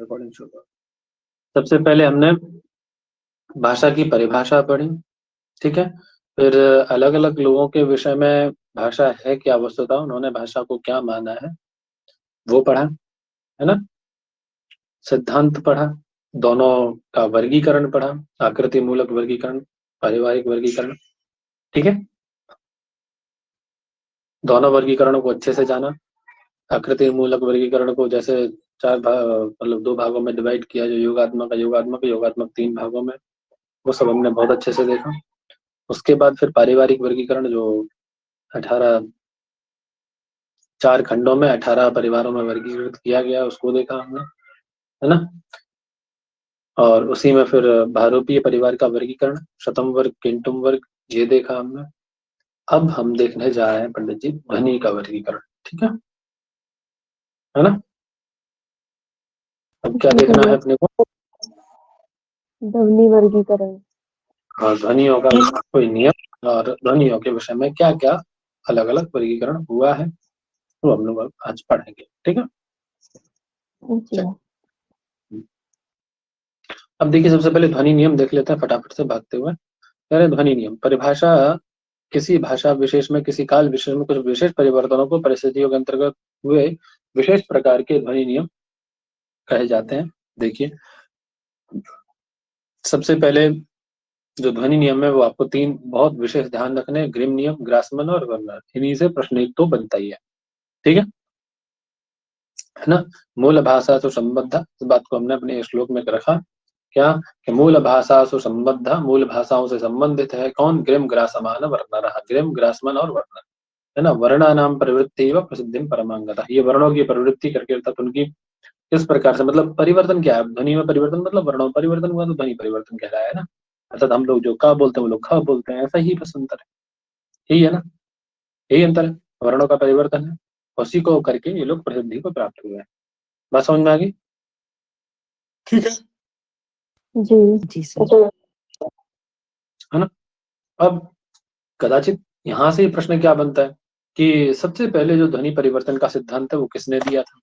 Recording शुरू करो। सबसे पहले हमने भाषा की परिभाषा पढ़ी, ठीक है। फिर अलग अलग लोगों के विषय में भाषा है क्या, वस्तुतः उन्होंने भाषा को क्या माना है वो पढ़ा, है ना। सिद्धांत पढ़ा, दोनों का वर्गीकरण पढ़ा, आकृति मूलक वर्गीकरण, पारिवारिक वर्गीकरण, ठीक है। दोनों वर्गीकरणों को अच्छे से जाना। आकृति मूलक वर्गीकरण को जैसे मतलब 2 भागों में डिवाइड किया, जो योगात्मक 3 भागों में, वो सब हमने बहुत अच्छे से देखा। उसके बाद फिर पारिवारिक वर्गीकरण जो 18 4 खंडों में 18 परिवारों में वर्गीकृत किया गया, उसको देखा हमने, है ना। और उसी में फिर भारोपीय परिवार का वर्गीकरण, शतम वर्ग, किंटुम वर्ग, ये देखा हमने। अब हम देखने जा रहे हैं पंडित जी ध्वनि का वर्गीकरण, ठीक है ना। अब क्या देखना है अपने को, ध्वनि वर्गीकरण। हाँ, ध्वनियों का कोई नियम और ध्वनियों के विषय में क्या क्या अलग अलग वर्गीकरण हुआ है, वो हम लोग आज पढ़ेंगे, ठीक है। अब देखिए, सबसे पहले ध्वनि नियम देख लेते हैं फटाफट से भागते हुए। पहले ध्वनि नियम, परिभाषा किसी भाषा विशेष में किसी काल विशेष में कुछ विशेष परिवर्तनों को परिस्थितियों के अंतर्गत हुए विशेष प्रकार के ध्वनि नियम कहे जाते हैं। देखिए, सबसे पहले जो ध्वनि नियम है वो आपको 3 बहुत विशेष ध्यान रखने, ग्रिम नियम, ग्रासमन और वर्नर, इन्हीं से प्रश्न एक तो बनता ही है, ठीक है ना। मूल भाषा से संबद्ध, इस बात को हमने अपने श्लोक में रखा क्या, कि मूल भाषा से संबद्ध, मूल भाषाओं से संबंधित है कौन, ग्रिम ग्रासमान वर्णर, ग्रिम ग्रासमन और वर्णर, है ना। वर्णानाम प्रवृत्ति व प्रसिद्धि परमांगता, ये वर्णों की प्रवृत्ति करके अर्थात उनकी किस प्रकार से, मतलब परिवर्तन क्या है, ध्वनि में परिवर्तन मतलब वर्णों परिवर्तन हुआ तो ध्वनि परिवर्तन कह रहा है ना। अर्थात हम लोग जो का बोलते हैं वो लोग ख बोलते हैं, ऐसा ही बस अंतर है, यही है ना, यही अंतर है, वर्णों का परिवर्तन है, उसी को करके ये लोग प्रसिद्धि को प्राप्त हुए हैं। बात समझ में आ गई, ठीक है जी सर, है ना। अब कदाचित यहाँ से प्रश्न क्या बनता है कि सबसे पहले जो ध्वनि परिवर्तन का सिद्धांत है वो किसने दिया था,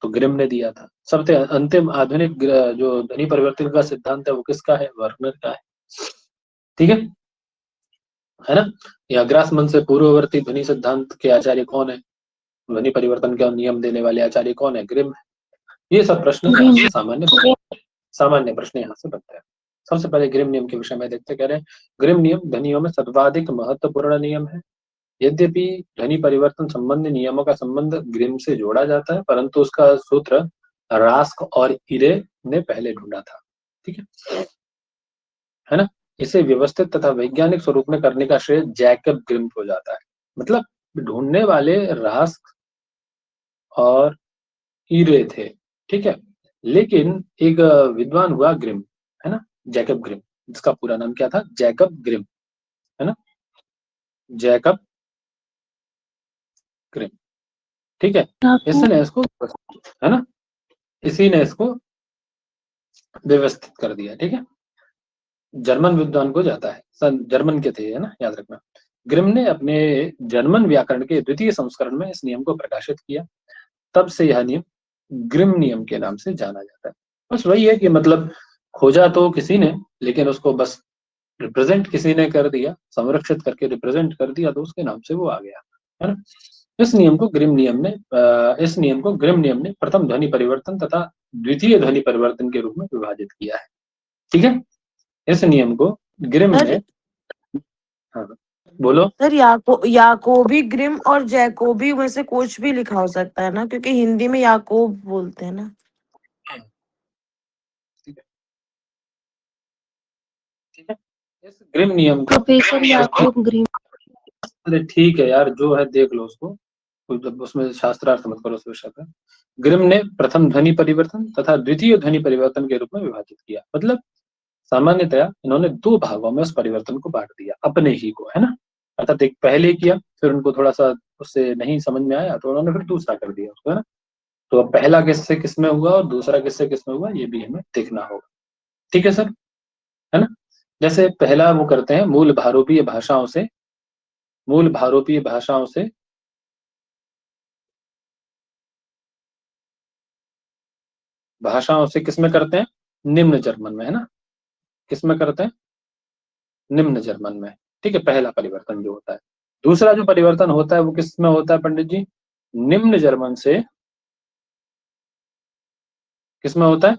तो ग्रिम ने दिया था। सबसे अंतिम आधुनिक जो ध्वनि परिवर्तन का सिद्धांत है वो किसका है, वर्नर का है, ठीक है ना। या ग्रासमन से पूर्ववर्ती ध्वनि सिद्धांत के आचार्य कौन है, ध्वनि परिवर्तन का नियम देने वाले आचार्य कौन है, ग्रिम है। ये सब प्रश्न सामान्य प्रश्न यहाँ से बनते हैं। सबसे पहले ग्रिम नियम के विषय में देखते, कह रहे हैं ग्रिम नियम ध्वनियों में सर्वाधिक महत्वपूर्ण नियम है। यद्यपि ध्वनि परिवर्तन संबंधी नियमों का संबंध ग्रिम से जोड़ा जाता है, परंतु उसका सूत्र रास्क और इरे ने पहले ढूंढा था, ठीक है ना। इसे व्यवस्थित तथा वैज्ञानिक स्वरूप में करने का श्रेय जैकब ग्रिम को जाता है। मतलब ढूंढने वाले रास्क और इरे थे, ठीक है। लेकिन एक विद्वान हुआ ग्रिम, है ना, जैकब ग्रिम, जिसका पूरा नाम क्या था, जैकब ग्रिम, है ना, जैकब ग्रिम, ठीक है। इसने इसको, है ना, इसी ने इसको व्यवस्थित कर दिया, ठीक है। जर्मन विद्वान को जाता है, जर्मन के थे, है ना, याद रखना। ग्रिम ने अपने जर्मन व्याकरण के 2य संस्करण में इस नियम को प्रकाशित किया, तब से यह नियम ग्रिम नियम के नाम से जाना जाता है। बस वही है कि मतलब खोजा तो किसी ने, लेकिन उसको बस रिप्रेजेंट किसी ने कर दिया, संरक्षित करके रिप्रेजेंट कर दिया, तो उसके नाम से वो आ गया, है ना। इस नियम को ग्रिम नियम ने प्रथम ध्वनि परिवर्तन तथा द्वितीय ध्वनि परिवर्तन के रूप में विभाजित किया है, ठीक है। इस नियम को ग्रिम ने, हाँ बोलो सर, याकोबी ग्रिम और जैकोबी में से कुछ भी लिखा हो सकता है ना, क्योंकि हिंदी में याकोब बोलते हैं ना। ठीक है। इस ग्रिम नियम को, प्रोफेसर याकूब ग्रिम। अरे ठीक है यार, जो है देख लो उसको, जब उसमें शास्त्रार्थ मत करो उस विषय पर। ग्रिम ने प्रथम ध्वनि परिवर्तन तथा द्वितीय ध्वनि परिवर्तन के रूप में विभाजित किया, मतलब सामान्यतया इन्होंने 2 भागों में उस परिवर्तन को बांट दिया अपने ही को, है ना। अर्थात एक पहले किया, फिर उनको थोड़ा सा उससे नहीं समझ में आया तो उन्होंने फिर दूसरा कर दिया उसको, है ना। तो अब पहला किससे किसमें हुआ और दूसरा किससे किसमें हुआ, ये भी हमें देखना होगा, ठीक है सर, है ना। जैसे पहला वो करते हैं मूल भारोपीय भाषाओं से भाषाओं से किसमें करते हैं? निम्न जर्मन में, है ना? किसमें करते हैं? निम्न जर्मन में। ठीक है, पहला परिवर्तन जो होता है। दूसरा जो परिवर्तन होता है वो किसमें होता है पंडित जी? निम्न जर्मन से किसमें होता है?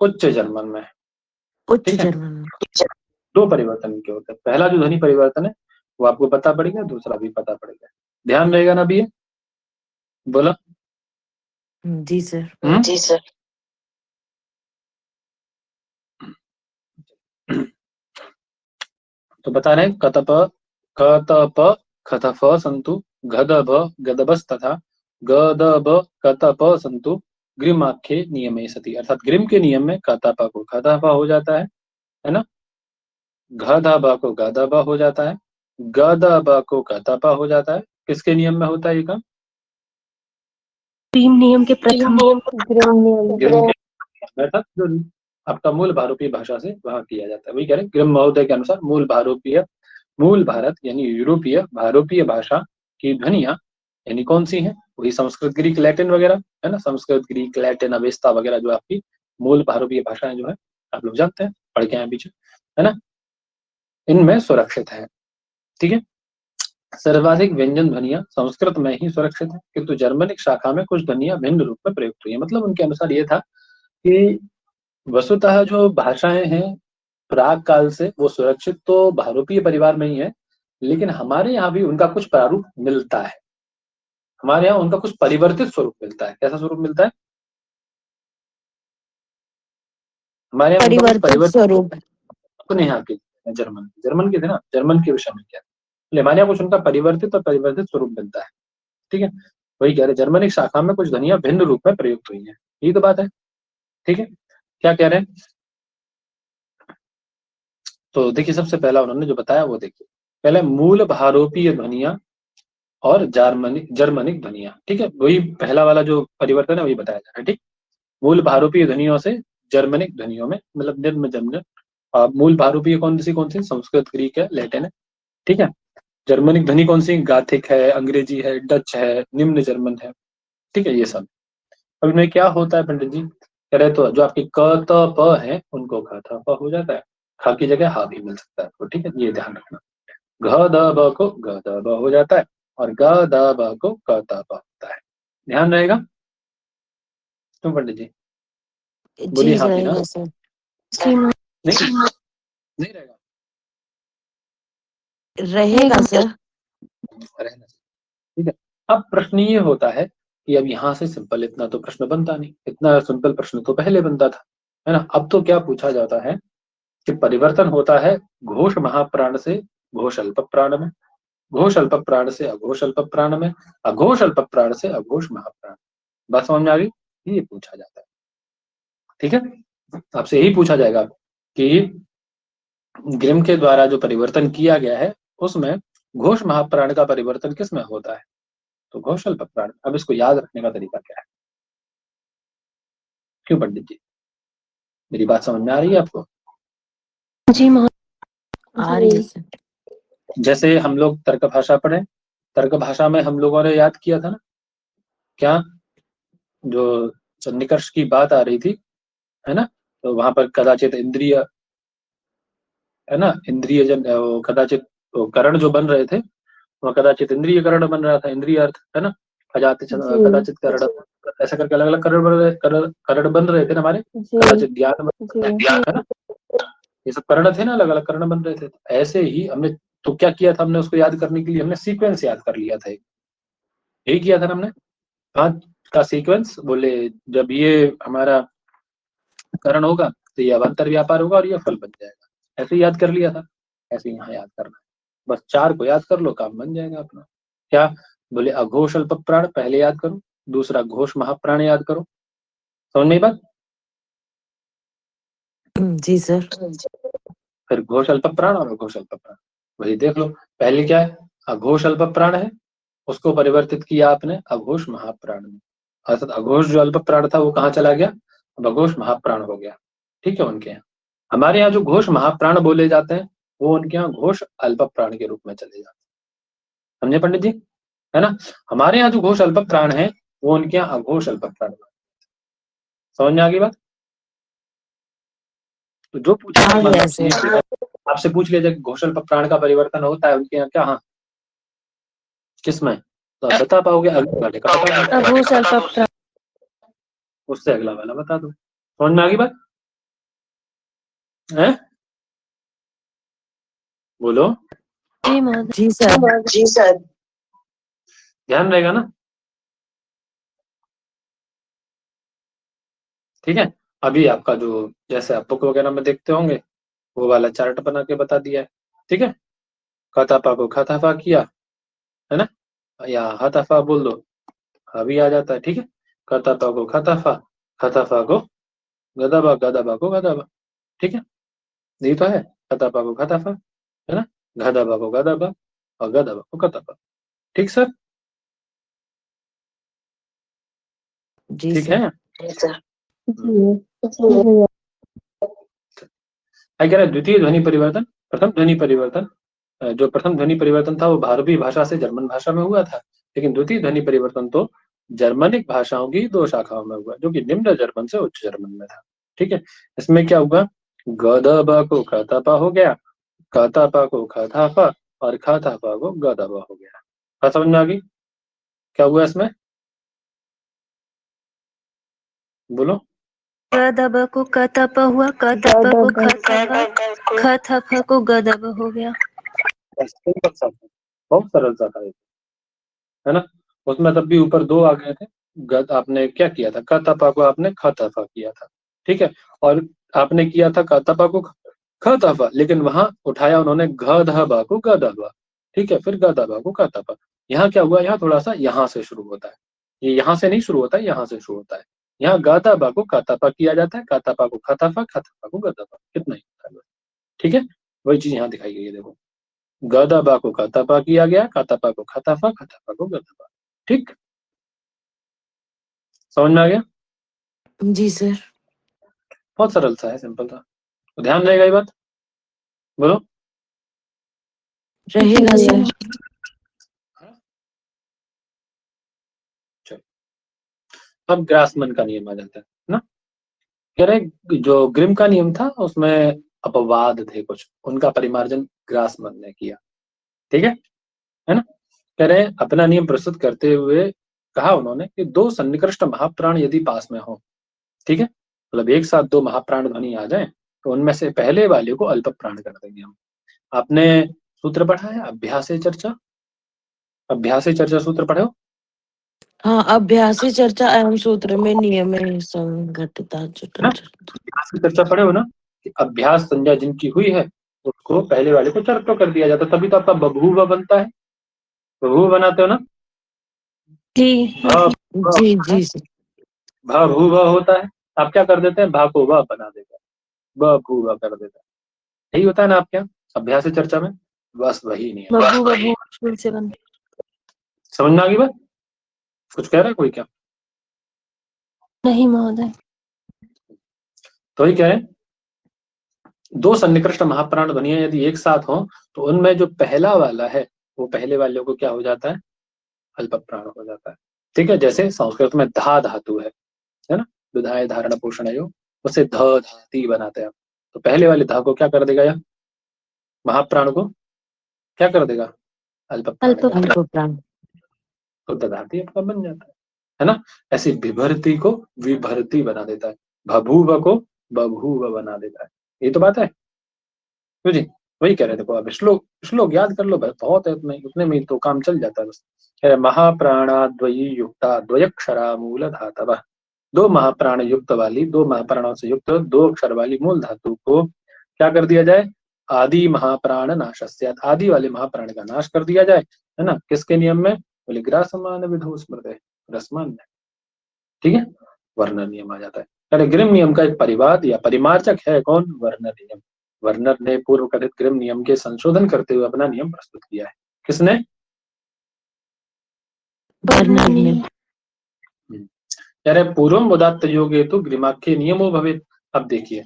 उच्च जर्मन में। उच्च ठीक है, जर्मन में। दो परिवर्तन के होते हैं। पहला जो ध्वनि परिवर्तन है वो आपको पता पड़ेगा, दूसरा भी पता पड़ेगा। ध्यान रहेगा ना अभी ये? बोला? जी सर। जी सर। तो बता रहे हैं कतप कतप खतफ संतु गदभ गदबस तथा गदब कतप संतु ग्रीमाख्ये नियमे सति, अर्थात ग्रीम के नियम में कतप को खतप हो जाता है ना? गदब को गदब हो जाता है, गदब को कतप हो जाता है। किसके नियम में होता है ये काम? ग्रीम नियम के प्रथम ग्रीम नियम ग्रीम के अर्थात जो आपका मूल भारोपीय भाषा से वहां किया जाता है, वही कह रहे हैं ग्रीम महोदय के अनुसार मूल भारत यानी यूरोपीय भारोपीय भाषा की ध्वनियां यानी कौन सी हैं? वही संस्कृत ग्रीक लैटिन वगैरह, है ना? संस्कृत ग्रीक लैटिन अवेस्ता वगैरह जो आपकी मूल भारोपीय भाषाएं जो है, आप लोग जानते हैं, पढ़ के आए पीछे, है ना? इनमें सुरक्षित है। ठीक है, सर्वाधिक व्यंजन ध्वनियां संस्कृत में ही सुरक्षित है, किंतु जर्मनिक शाखा में कुछ ध्वनियां भिन्न रूप में प्रयुक्त हुई है। मतलब उनके अनुसार ये था कि वस्तुतः जो भाषाएं हैं प्राग काल से वो सुरक्षित तो भारोपीय परिवार में ही है, लेकिन हमारे यहाँ भी उनका कुछ प्रारूप मिलता है। हमारे यहाँ उनका कुछ परिवर्तित स्वरूप मिलता है। कैसा स्वरूप मिलता है? हमारे यहाँ उनका कुछ परिवर्तित स्वरूप। अपने यहाँ के जर्मन के थे ना, जर्मन के विषय में क्या हमारे यहाँ कुछ उनका परिवर्तित और परिवर्तित स्वरूप मिलता है। ठीक है, वही कह रहे जर्मनिक शाखा में कुछ ध्वनियां भिन्न रूप में प्रयुक्त हुई है, यही तो बात है। ठीक है, क्या कह रहे हैं? तो देखिए सबसे पहला उन्होंने जो बताया वो देखिए, पहले मूल भारोपीय ध्वनियां और जर्मनिक ध्वनियां। ठीक है, वही पहला वाला जो परिवर्तन है वही बताया जा रहा है। ठीक, मूल भारोपीय ध्वनियों से जर्मनिक ध्वनियों में, मतलब निम्न जर्मन। मूल भारोपीय कौन सी? संस्कृत ग्रीक है, लैटिन है। ठीक है, जर्मनिक ध्वनि कौन सी? गाथिक है, अंग्रेजी है, डच है, निम्न जर्मन है। ठीक है, ये सब। अब इनमें क्या होता है पंडित जी? कह रहे तो जो आपकी क त प है उनको ख थ प हो जाता है, ख की जगह हा भी मिल सकता है आपको। ठीक है, ये ध्यान रखना। घ द ब को ग द ब हो जाता है और ग द ब को क त प होता है। ध्यान रहेगा क्यों पंडित जी? बोलिए जी हाँ भी ना? रहेगा सर। नहीं नहीं रहेगा, रहेगा सर। रहना। ठीक है, अब प्रश्न ये होता है कि अब यहाँ से सिंपल इतना तो प्रश्न बनता नहीं, इतना सिंपल प्रश्न तो पहले बनता था, है ना? अब तो क्या पूछा जाता है कि परिवर्तन होता है घोष महाप्राण से घोष अल्प प्राण में, घोष अल्प प्राण से अघोष अल्प प्राण में, अघोष अल्प प्राण से अघोष महाप्राण। बात समझ में आ गई? ये पूछा जाता है। ठीक है, आपसे यही पूछा जाएगा कि ग्रिम के द्वारा जो परिवर्तन किया गया है उसमें घोष महाप्राण का परिवर्तन किसमें होता है? तो घोष अल्प प्राण। अब इसको याद रखने का तरीका क्या है? क्यों पंडित जी, मेरी बात समझ में आ रही है आपको? जी आ रही है सर। जैसे हम लोग तर्क भाषा पढ़े, तर्क भाषा में हम लोगों ने याद किया था ना, क्या जो निकर्ष की बात आ रही थी, है ना? तो वहां पर कदाचित इंद्रिय, है ना, इंद्रिय जन कदाचित करण जो बन रहे थे वह कदाचित इंद्रिय करण बन रहा था, इंद्रिय अर्थ, है ना? कदाचित करण, ऐसा करके अलग अलग करण बन रहे थे ना हमारे। कदाचित ज्ञान है ना, ये सब कर्ण थे ना, अलग अलग कर्ण बन रहे थे। ऐसे ही हमने तो क्या किया था, हमने उसको याद करने के लिए हमने सीक्वेंस याद कर लिया था। यही किया था ना हमने, पांच का सीक्वेंस बोले, जब ये हमारा करण होगा तो ये अवान्तर व्यापार होगा और ये फल बन जाएगा। ऐसे ही याद कर लिया था, ऐसे यहाँ याद करना है। बस चार को याद कर लो, काम बन जाएगा अपना। क्या बोले? अघोष अल्प प्राण पहले याद करो, दूसरा घोष महाप्राण याद करो। समझ में बात? जी सर। फिर घोष अल्प प्राण और अघोष अल्प प्राण, वही देख लो। पहले क्या है? अघोष अल्प प्राण है, उसको परिवर्तित किया आपने अघोष महाप्राण में, अर्थात अघोष जो अल्प प्राण था वो कहाँ चला गया? अब अघोष महाप्राण हो गया। ठीक है, उनके यहाँ। हमारे यहाँ जो घोष महाप्राण बोले जाते हैं वो उनके यहाँ घोष अल्प प्राण के रूप में चले जाते हैं। समझे पंडित जी? है ना? हमारे यहाँ जो घोष अल्प प्राण है वो उनके यहाँ अघोष अल्प प्राण। समझ में आ गई बात? तो जो पूछा हाँ मतलब यस ये आपसे पूछ लिया जाए घोषण प्राण का परिवर्तन होता है उनके यहाँ क्या? हाँ, किसमें? तो आप बता पाओगे? अगले वाले का बता दो, अभू स्वल्प उससे अगला वाला बता दो। समझ में आ गई बात है? बोलो। जी महोदय। जी सर। जी सर। ध्यान रहेगा ना? ठीक है। अभी आपका जो जैसे आप बुक वगैरह में देखते होंगे वो वाला चार्ट बना के बता दिया है। ठीक है। खतापा को खताफा किया है ना, या हताफा बोल दो, अभी आ जाता है। ठीक है। खतापा को खताफा, खताफा को गदाबा, गदाबा को गदाबा। ठीक है, यही तो है। खतापा को खताफा है ना, गदाबा को गदाबा और गदाबा को खतापा। ठीक सर? जी ठीक सर। है। जी कह रहा है द्वितीय ध्वनि परिवर्तन, प्रथम ध्वनि परिवर्तन, जो प्रथम ध्वनि परिवर्तन था वो भारतीय भाषा से जर्मन भाषा में हुआ था, लेकिन द्वितीय ध्वनि परिवर्तन तो जर्मनिक भाषाओं की दो शाखाओं में हुआ, जो कि निम्न जर्मन से उच्च जर्मन में था। ठीक है। इसमें क्या हुआ? गदबा को खतापा हो गया, खतापा को खतापा और खतापा को गदबा हो गया। बात समझ में आ गई? क्या हुआ इसमें? बोलो। गदब को कतप हुआ, कतप को खतप, खतप को गदब हो गया। सिंपल सा था, बहुत सरल सा था ये, है ना? उसमें तब भी ऊपर दो आ गए थे। आपने क्या किया था? कतपा को आपने खतफा किया था। ठीक है। और आपने किया था कतपा को खतफा, लेकिन वहां उठाया उन्होंने गधबा को गदबा। ठीक है, फिर गदबा को कतपा। यहाँ क्या हुआ? यहाँ थोड़ा सा यहाँ से शुरू होता है, ये यहाँ से नहीं शुरू होता है, यहाँ से शुरू होता है। यहाँ गदबा को कतपा किया जाता है, कतपा को खतफा, खतफा को गदबा, कितना ही होता है बस। ठीक है। वही चीज यहाँ दिखाई गई है, देखो। गदबा को कतपा किया गया, कतपा को खतफा, खतफा को गदबा। ठीक, समझ में आ गया? जी सर। बहुत सरल सा है, सिंपल था, तो ध्यान रहेगा ये बात। बोलो। रहेगा सर। चलो, अब ग्रासमैन का नियम आ जाता है ना। कह रहे जो ग्रिम का नियम था उसमें अपवाद थे कुछ, उनका परिमार्जन ग्रासमैन ने किया। ठीक है ना? कह रहे अपना नियम प्रस्तुत करते हुए कहा उन्होंने कि दो सन्निकृष्ट महाप्राण यदि पास में हो, ठीक है, मतलब एक साथ दो महाप्राण ध्वनि आ जाए, तो उनमें से पहले वाले को अल्प प्राण कर देंगे हम। आपने सूत्र पढ़ा है अभ्यास चर्चा? अभ्यास चर्चा सूत्र पढ़े हो? हाँ, अभ्यासी चर्चा एवं सूत्र में नियम संघटिता है ना? अभ्यास की चर्चा पढ़े हो ना, कि अभ्यास संज्ञा जिनकी हुई है उसको पहले वाले को चर्चा कर दिया जाता है, तभी तो आपका बभूव बनता है। बभूव बनाते हो ना? जी जी जी सर। भूव होता है, आप क्या कर देते हैं? भा को व बना देते हैं, बभूव कर देते हैं। यही होता है ना आपके यहाँ अभ्यास चर्चा में, बस वही नियम। बबू बबू फूल से बन। समझ में आ गई बात? कुछ कह रहा है कोई क्या? नहीं महोदय। तो वही कह रहे हैं, दो सन्निकृष्ट महाप्राण ध्वनियां यदि एक साथ हो तो उनमें जो पहला वाला है वो पहले वाले को क्या हो जाता है? अल्प प्राण हो जाता है। ठीक है। जैसे संस्कृत में धा धातु है ना, विधाय धारण पोषण है, उसे ध धाती बनाते हैं। तो पहले वाले धा को क्या कर देगा? या महाप्राण को क्या कर देगा? अल्प प्राण अल्प कर देगा। अल्प प्राण। तो दधाती आपका बन जाता है ना? ऐसे विभर्ती को विभर्ती बना देता है, भभूव को बभूव बना देता है। ये तो बात है। क्यों जी? वही कह रहे थे। देखो अब श्लोक श्लोक याद कर लो, बस बहुत है, उतने में ही तो काम चल जाता है बस। कह रहे महाप्राणा द्वयी युक्ता द्वयक्षरा मूल धातव, दो महाप्राण युक्त वाली, दो महाप्राणों से युक्त दो अक्षर वाली मूल धातु को क्या कर दिया जाए? आदि महाप्राण नाशस्यात्, आदि वाले महाप्राण का नाश कर दिया जाए, है ना? किसके नियम में? बोले ग्रासमान विधो स्मृते, ग्रासमान में। ठीक है। वर्ण नियम आ जाता है। अरे ग्रिम नियम का एक परिवाद या परिमार्जक है कौन? वर्नर नियम। वर्नर ने पूर्व कथित ग्रिम नियम के संशोधन करते हुए अपना नियम प्रस्तुत किया है। किसने? वर्णन ने। कह रहे पूर्वम उदात्त योगे तो ग्रिमाख्य नियमो भवेत्। अब देखिए,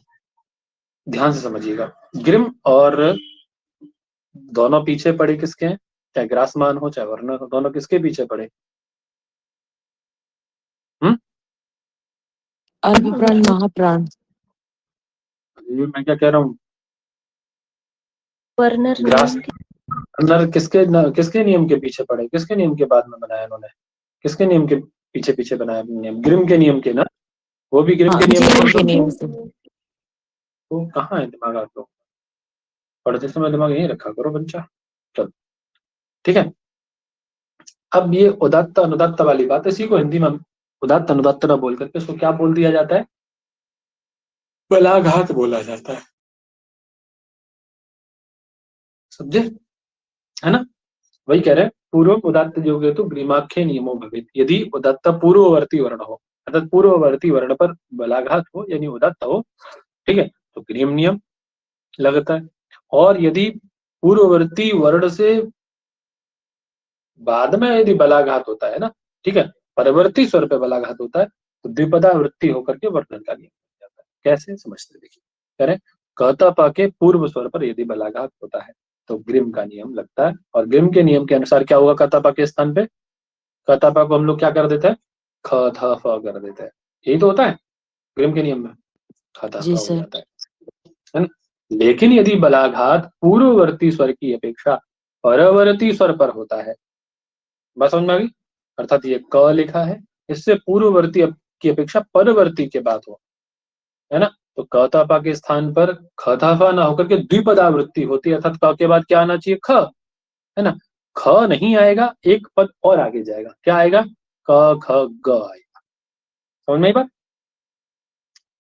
ध्यान से समझिएगा, ग्रिम और दोनों पीछे पड़े किसके हैं? चाहे ग्रासमान हो चाहे वर्नर हो, दोनों किसके पीछे पड़े? अल्प प्राण महाप्राण। ये मैं क्या कह रहा हूँ, वर्नर ग्रास नियम के अंदर किसके नियम के पीछे पड़े, किसके नियम के बाद में बनाया इन्होंने, किसके नियम के पीछे पीछे बनाया नियम, ग्रिम के नियम के ना, वो भी ग्रिम हाँ, के नियम ग्रिम के के तो, नियम से। तो कहाँ है दिमाग आप लोग, पढ़ते समय दिमाग यहीं रखा करो बच्चा। चलो ठीक है। अब ये उदात्त अनुदात्त वाली बात, इसी को हिंदी में उदात्त अनुदात्त न बोल करके इसको क्या बोल दिया जाता है, बलाघात बोला जाता है, समझे, है ना। वही कह रहे हैं, पूर्व उदात्त जो हेतु ग्रीमाख्य नियमो भवित, यदि उदात्त पूर्ववर्ती वर्ण हो, अर्थात पूर्ववर्ती वर्ण पर बलाघात हो यानी उदात्त हो, ठीक है, तो ग्रीम नियम लगता है। और यदि पूर्ववर्ती वर्ण से बाद में यदि बलाघात होता है ना, ठीक है, परवर्ती स्वर पे बलाघात होता है, तो द्विपदा वृत्ति होकर के वर्णन का नियम बन जाता है। कैसे समझते देखिए, कह रहे कहता पा के पूर्व स्वर पर यदि बलाघात होता है तो ग्रिम का नियम लगता है, और ग्रिम के नियम के अनुसार क्या होगा, कहता पा के स्थान पे कहता पा को हम लोग क्या कर देते हैं, ख थ फ कर देते हैं, यही तो होता है ग्रिम के नियम में, ख थ फ जी हो सर। जाता है ना। लेकिन यदि बलाघात पूर्ववर्ती स्वर की अपेक्षा परवर्ती स्वर पर होता है, बस समझ में आ गई, अर्थात ये क लिखा है, इससे पूर्ववर्ती की अपेक्षा परवर्ती के बाद हो, है ना, तो क था पा के स्थान पर ख था फा ना होकर के द्विपदावृत्ति होती है, अर्थात क के बाद क्या आना चाहिए, ख, है ना। ख नहीं आएगा, एक पद और आगे जाएगा, क्या आएगा, क ख ग आएगा, समझ में आई बात।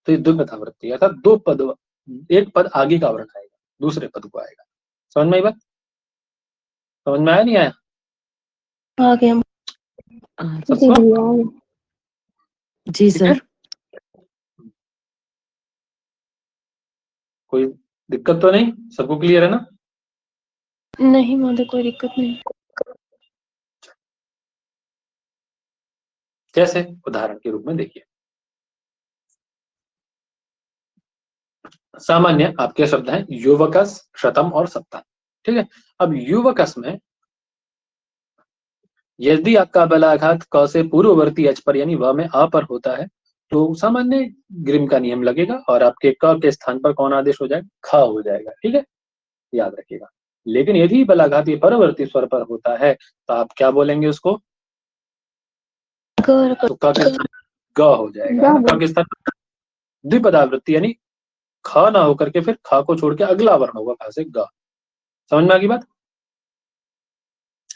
तो ये द्विपदावृत्ति है, अर्थात दो पद, एक पद आगे का वर्ण आएगा, दूसरे पद को आएगा, समझ में आई बात, समझ में आया नहीं आया आगे हम सबको, जी ठीक है, सर। कोई दिक्कत तो नहीं, सबको क्लियर है ना। नहीं महोदय, कोई दिक्कत नहीं। कैसे, उदाहरण के रूप में देखिए, सामान्य आपके शब्द हैं युवकस, शतम और सप्ताह, ठीक है। अब युवकस में यदि आपका बलाघात क से पूर्ववर्ती अच पर यानी व में अ पर होता है तो सामान्य ग्रिम का नियम लगेगा और आपके क के स्थान पर कौन आदेश हो जाएगा, ख हो जाएगा, ठीक है, याद रखिएगा। लेकिन यदि बलाघात ये परवर्ती स्वर पर होता है तो आप क्या बोलेंगे उसको, तो क के स्थान ग हो जाएगा, है ना, क के स्थान पर द्विपदावृत्ति यानी ख ना होकर के फिर ख को छोड़ के अगला वर्ण होगा, ख से ग, समझ में आ गई बात,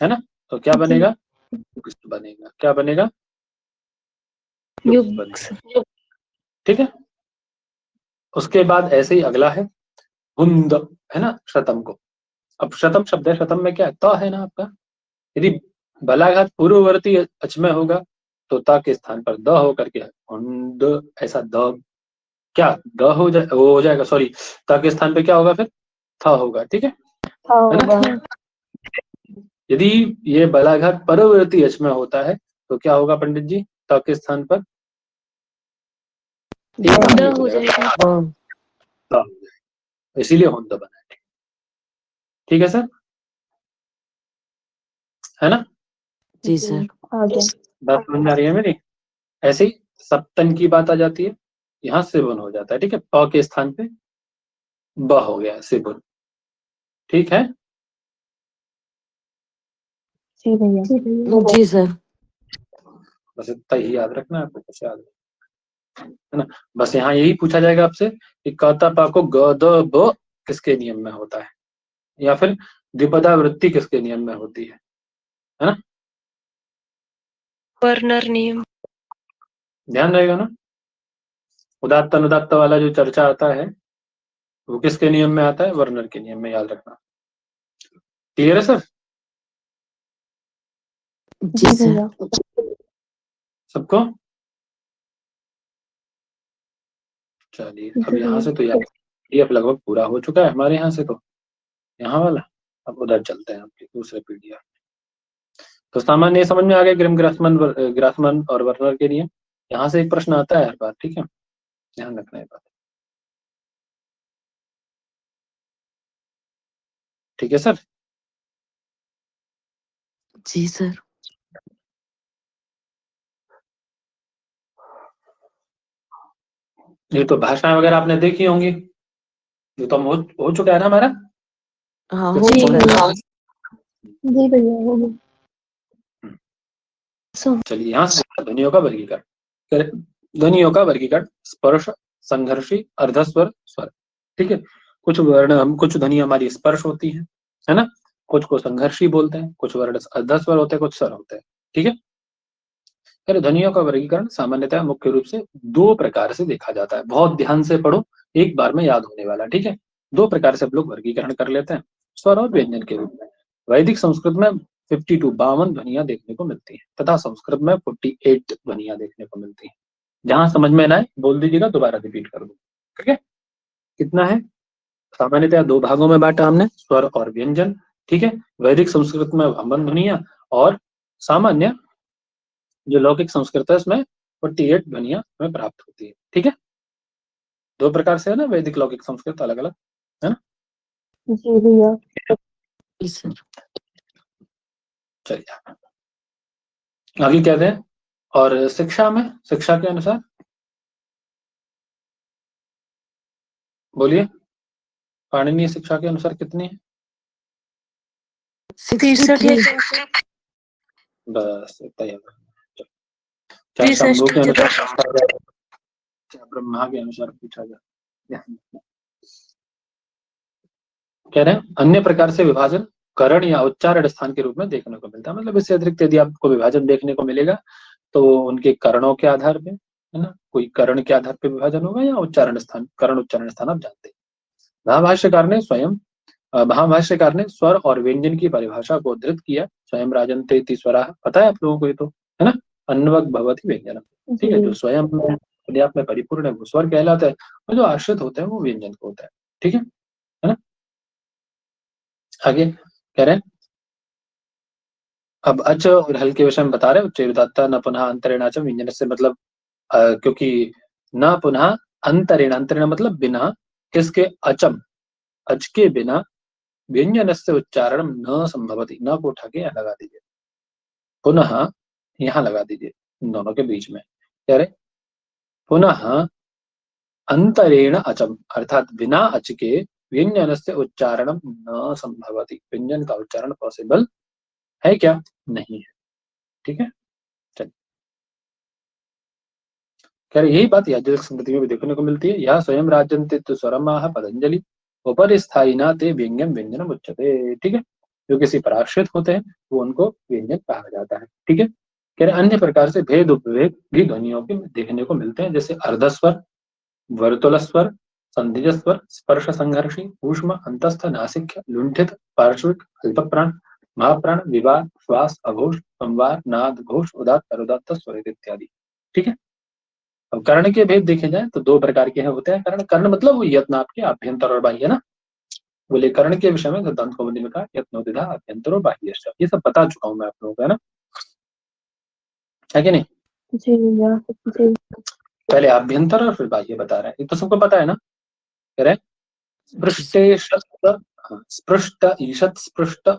है ना। तो क्या बनेगा, बनेगा, क्या बनेगा, युग बनेगा, ठीक है। उसके बाद ऐसे ही अगला है हुंद, है ना, शतम को, अब शतम शब्द है, शतम में क्या है, त है ना आपका, यदि बलाघात पूर्ववर्ती अच में होगा तो ता के स्थान पर द होकर के हुंद, ऐसा द, क्या द हो जाए, वो हो जाएगा, सॉरी, ता के स्थान पे क्या होगा फिर, थ होगा, ठीक है ना। यदि ये बलाघात परवर्ती अच में होता है तो क्या होगा पंडित जी, ता के स्थान पर द हो जाएगा। ता हो जाएगा, इसीलिए हुंद बना है, ठीक है सर, है ना, जी सर। बात समझ में आ रही है मेरी। ऐसे ही सप्तन की बात आ जाती है, यहाँ सिबुन हो जाता है, ठीक है, प के स्थान पे ब हो गया सिबुन, ठीक है। जी सर। बस इतना ही याद रखना है आपको, कुछ याद है ना। बस यहाँ यही पूछा जाएगा आपसे कि काता पा को ग द ब किसके नियम में होता है, या फिर द्विपदा वृत्ति किसके नियम में होती है ना, वर्नर नियम। ध्यान रहेगा ना। उदात्त अनुदात्त वाला जो चर्चा आता है वो किसके नियम में आता है, वर्नर के नियम में, याद रखना, क्लियर है सर जी सर। सबको। चलिए अब यहाँ से तो यार पीडीएफ लगभग पूरा हो चुका है हमारे यहाँ से, तो यहाँ वाला, अब उधर चलते हैं आपके दूसरे पीडीएफ। तो सामान्य समझ में आ गया ग्रिम ग्रासमन ग्रासमन और वर्नर के लिए, यहाँ से एक प्रश्न आता है हर बार, ठीक है, ध्यान रखना है बात, ठीक है सर। जी सर। ये तो भाषाएं वगैरह आपने देखी होंगी, ये तो हम हो चुका है ना हमारा। हाँ तो हो जी चुका है। भैया, जी भैया हो गया। सो चलिए यहाँ से ध्वनियों का वर्गीकरण करें। ध्वनियों का वर्गीकरण स्पर्श, संघर्षी, अर्धस्वर, स्वर। ठीक है, कुछ वर्ण हम कुछ ध्वनि हमारी स्पर्श होती है ना, कुछ को संघर्षी बोलते हैं, कुछ वर्ण अर्धस्वर होते हैं, कुछ स्वर होते हैं। ठीक है, फिर ध्वनियों का वर्गीकरण सामान्यतः मुख्य रूप से दो प्रकार से देखा जाता है। बहुत ध्यान से पढ़ो, एक बार में याद होने वाला। ठीक है, दो प्रकार से हम लोग वर्गीकरण कर लेते हैं, स्वर और व्यंजन के रूप में। वैदिक संस्कृत में 52 ध्वनियां देखने को मिलती हैं तथा संस्कृत में 48 ध्वनियां देखने को मिलती हैं। जहां समझ में ना आए बोल दीजिएगा, दोबारा रिपीट कर दूं। ठीक है, कितना है? सामान्यतः दो भागों में बांटा हमने, स्वर और व्यंजन। ठीक है, वैदिक संस्कृत में भ्रमण ध्वनियां और सामान्य जो लौकिक संस्कृत है उसमें 48 ध्वनियां हमें प्राप्त होती है। ठीक है, दो प्रकार से है ना, वैदिक लौकिक संस्कृत अलग अलग है ना। जी भैया। जी सर। चलिए आगे कहते हैं, और शिक्षा में, शिक्षा के अनुसार बोलिए, पाणिनीय शिक्षा के अनुसार कितनी है? 63। बस इतना ही है। चाहे 63 शंभु के टीचर। अनुसार पूछा जाए, चाहे ब्रह्मा के अनुसार पूछा जाए। कह रहे हैं अन्य प्रकार से विभाजन करण या उच्चारण स्थान के रूप में देखने को मिलता है। मतलब इससे अतिरिक्त यदि आपको विभाजन देखने को मिलेगा तो उनके करणों के आधार पे, है ना, कोई करण के आधार पे विभाजन होगा या उच्चारण स्थान, करण उच्चारण स्थान आप जानते हैं। महाभाष्यकार ने स्वयं महाभाष्यकार ने स्वर और व्यंजन की परिभाषा को उद्धृत किया। स्वयं राजन्ते इति स्वरा, पता है आप लोगों को ये तो, है ना, अन्वक भवति व्यंजनम। ठीक है, जो जी स्वयं अपने आप में परिपूर्ण है वो स्वर कहलाता है, और जो आश्रित होते हैं वो व्यंजन होता है। ठीक है ना। आगे कह रहे हैं, अब अच और हल के विषय में बता रहे हैं। उच्चैरुदात्ता न पुनः अंतरेणाच व्यंजन से मतलब क्योंकि न पुनः अंतरेण, अंतरेण मतलब बिना, किसके? अचम, अच के बिना व्यंजन से उच्चारण न संभवती, न को उठा के यहाँ लगा दीजिए, पुनः यहाँ लगा दीजिए, इन दोनों के बीच में। कह रहे पुनः अंतरेण अचम, अर्थात बिना अच के व्यंजन से उच्चारण न संभवती, व्यंजन का उच्चारण पॉसिबल है क्या? नहीं है। ठीक है, चलिए कह रहे यही बात याज्ञवल्क्य स्मृति में भी देखने को मिलती है। यह स्वयं राजन्ते स्वरमाह पतंजलि उपरि स्थायिना ते व्यंग्यम व्यंजनम उच्यते। ठीक है, जो किसी पर आश्रित होते हैं वो उनको व्यंजन कहा जाता है। ठीक है, कह रहे अन्य प्रकार से भेद उपभेद भी ध्वनियों के देखने को मिलते हैं, जैसे अर्धस्वर, वर्तुल स्वर, संधिज स्वर, स्पर्श संघर्षी, ऊष्म, अंतस्थ, नासिक्य, लुंठित, पार्श्विक, अल्पप्राण, महाप्राण, विवाह, श्वास, अघोष, संवार, नाद, घोष, उदात्त, अनुदात्त, स्वरित इत्यादि। ठीक है, अब कर्ण के भेद देखे जाए तो दो प्रकार के हैं होते हैं कर्ण। कर्ण मतलब वो यत्न आपके आभ्यंतर और बाह्य ना, बोले कर्ण के विषय में सिद्धांत कौमुदी में कहा यत्नोदिधा आभ्यंतर और बाह्य, ये सब बता चुका हूं मैं आप लोगों को, है ना, है कि नहीं? जी भैया। जी पहले आभ्यंतर और फिर बाह्य बता रहे हैं, ये तो सबको पता है ना। कह रहे हैं स्पृष्टे स्पृष्ट ईषत स्पृष्ट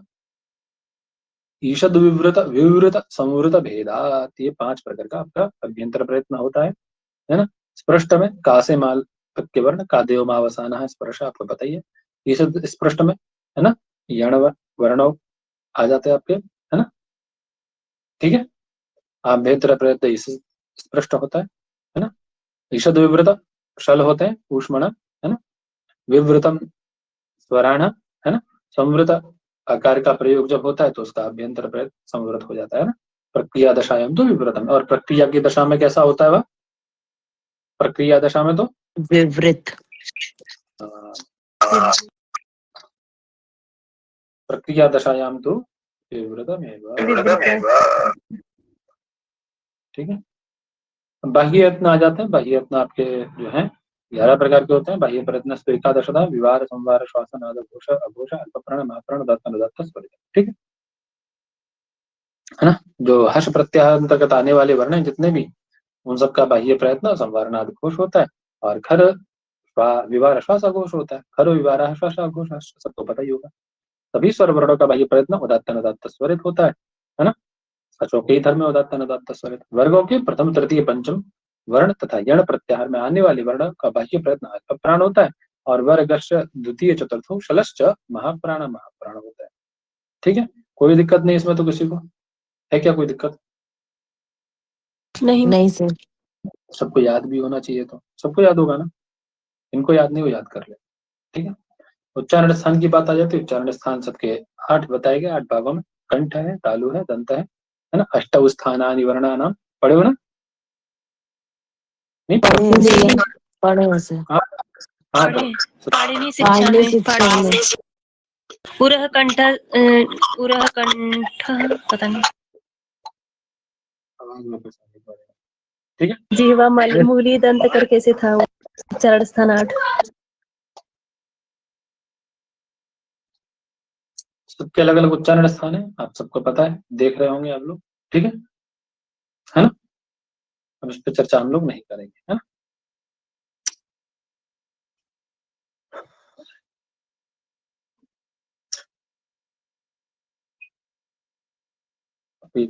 ईषद विवृत विवृत संवृत भेदात, ये 5 प्रकार का आपका अभ्यंतर प्रयत्न होता है ना। स्पृष्ट में का से माल तक के वर्ण, का देव मावसाना है स्पर्श, आपको पता ही है। ईषद स्पृष्ट में, है ना, यण वर्ण आ जाते हैं आपके, है ना। ठीक है, आभ्यंतर प्रयत्न ईषद स्पृष्ट होता है ना। ईषद विवृत शल होते हैं ऊष्मण, है ना। विवृतम स्वराण, है ना। संवृत आकार का प्रयोग जब होता है तो उसका अभ्यंतर प्रयत्न संवृत हो जाता है ना। प्रक्रिया दशाएं तो विवृतम, और प्रक्रिया की दशा में कैसा होता है वह? प्रक्रिया दशा में तो विवृत। प्रक्रिया दशायाम तो विवृतमेव। ठीक है, बाह्य यत्न आ जाते हैं। बाह्य यत्न आपके जो है 11 प्रकार के होते हैं। बाह्य प्रयत्न एकादशता विवार, संवार, श्वासन, आद, घोष, अघोष, अल्पप्राण, महाप्राण, उदात्त, अनुदात्त, स्वरित। ठीक है ना। जो हर्ष प्रत्याहार अंतर्गत आने वाले वर्ण हैं जितने भी, उन सबका बाह्य प्रयत्न संवारनाद घोष होता है, और खर विवार श्वास अघोष होता है। खर विवार श्वास अघोष सबको पता ही होगा। सभी स्वर वर्णों का बाह्य प्रयत्न उदात्त अनुदात्त स्वरित होता है ना। सचों के ही धर्म में उदात्त अनुदात्त स्वरित। वर्गों के प्रथम तृतीय पंचम वर्ण तथा यण प्रत्याहार में आने वाले वर्ण का बाह्य प्रयत्न अल्पप्राण होता है और वर्गश्च द्वितीय चतुर्थो शलश्च महाप्राण महाप्राण होता है। ठीक है, कोई दिक्कत नहीं इसमें तो किसी को है क्या कोई दिक्कत? नहीं सर। सबको याद भी होना चाहिए, तो सबको याद होगा ना, इनको याद नहीं हो याद कर ले। ठीक है, उच्चारण स्थान की बात आ जाती है। उच्चारण स्थान सबके 8 बताए गए, 8 भागों में। कंठ है, तालु है, दंत है ना। अष्टौ स्थानानि वर्णानाम पढ़े हो ना? नहीं पढ़े हैं सर, पढ़े हैं सर। हाँ हाँ, पाणिनि शिक्षा पांडे में शिक्षा में पुरः कंठ पुरः कंठ पता नहीं, ठीक है, जीवा मूली दंत कर कैसे था वो? उच्चारण स्थान 8। सबके अलग अलग उच्चारण स्थान है, आप सबको पता है, देख रहे होंगे आप लोग। ठीक है ना? अब इस पर चर्चा हम लोग नहीं करेंगे, है ना?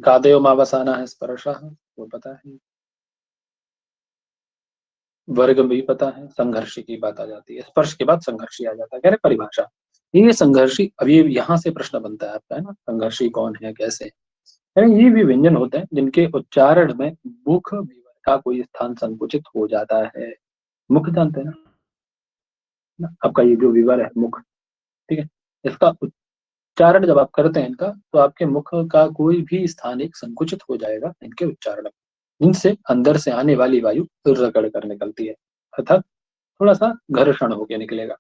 कादेव मावसाना है स्पर्शः, वो पता है। वर्ग भी पता है। संघर्षी की बात आ जाती है, स्पर्श के बाद संघर्षी आ जाता है। कह रहे परिभाषा, ये संघर्षी, अभी यहाँ से प्रश्न बनता है आपका, है ना, संघर्षी कौन है, कैसे? ये भी व्यंजन होते हैं जिनके उच्चारण में मुख विवर का कोई स्थान संकुचित हो जाता है। मुख जानते हैं ना आपका, ये जो विवर है मुख, ठीक है, इसका उच्चारण जब आप करते हैं इनका, तो आपके मुख का कोई भी स्थान एक संकुचित हो जाएगा इनके उच्चारण में। इनसे अंदर से आने वाली वायु रगड़ कर निकलती है, अर्थात थोड़ा सा घर्षण होकर निकलेगा।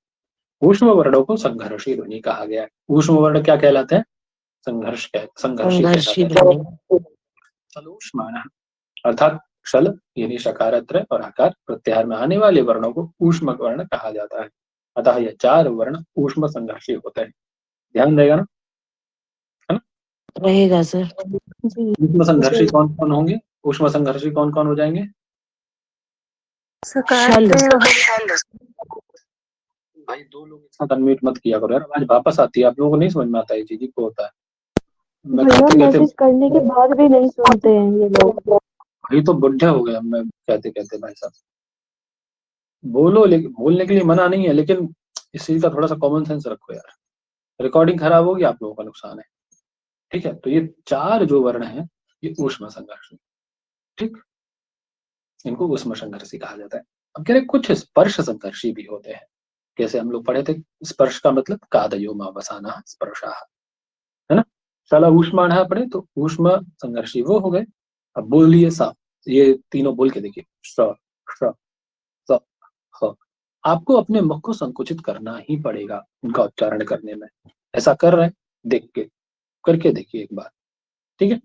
ऊष्म वर्णों को संघर्षी ध्वनि कहा गया है। ऊष्म वर्ण क्या कहलाते हैं? संघर्षी संघर्षी कहलाते ध्वनि। हैं। शलूष्माणः, अर्थात शल यानी शकारत्र और आकार प्रत्याहार में आने वाले वर्णों को ऊष्म वर्ण कहा जाता है। अतः ये 4 वर्ण ऊष्म संघर्षी होते हैं। ध्यान देगा ना, है ना? रहेगा सर। ऊष्म संघर्षी कौन कौन होंगे? ऊष्म संघर्षी कौन कौन हो जाएंगे? शल। भाई 2 लोग एक साथ अनम्यूट मत किया करो यार, आवाज वापस आती है, आप लोगों को नहीं समझ में आता है चीज को होता है। मैं भैया कहते कहते मैसेज करने के बाद भी नहीं सुनते हैं ये लोग। भाई तो बुढ़े हो गए मैं कहते कहते भाई साहब। बोलो, लेकिन बोलने के लिए मना नहीं है, लेकिन इस चीज का थोड़ा सा कॉमन सेंस रखो यार, रिकॉर्डिंग खराब होगी, आप लोगों का नुकसान है। ठीक है, तो ये 4 जो वर्ण हैं ये ऊष्म संघर्षी, ठीक, इनको ऊष्म संघर्षी कहा जाता है। अब कह रहे कुछ स्पर्श संघर्षी भी होते हैं, कैसे हम लोग पढ़े थे। स्पर्श का मतलब कादयो मावसाना स्पर्शा, है ना। साला ऊष्माण पढ़े तो ऊष्म संघर्षी वो हो गए। अब बोलिए सा, ये तीनों बोल के देखिए, स श स ह। आपको अपने मुख को संकुचित करना ही पड़ेगा उनका उच्चारण करने में। ऐसा कर रहे हैं, देख के करके देखिए एक बार, ठीक है।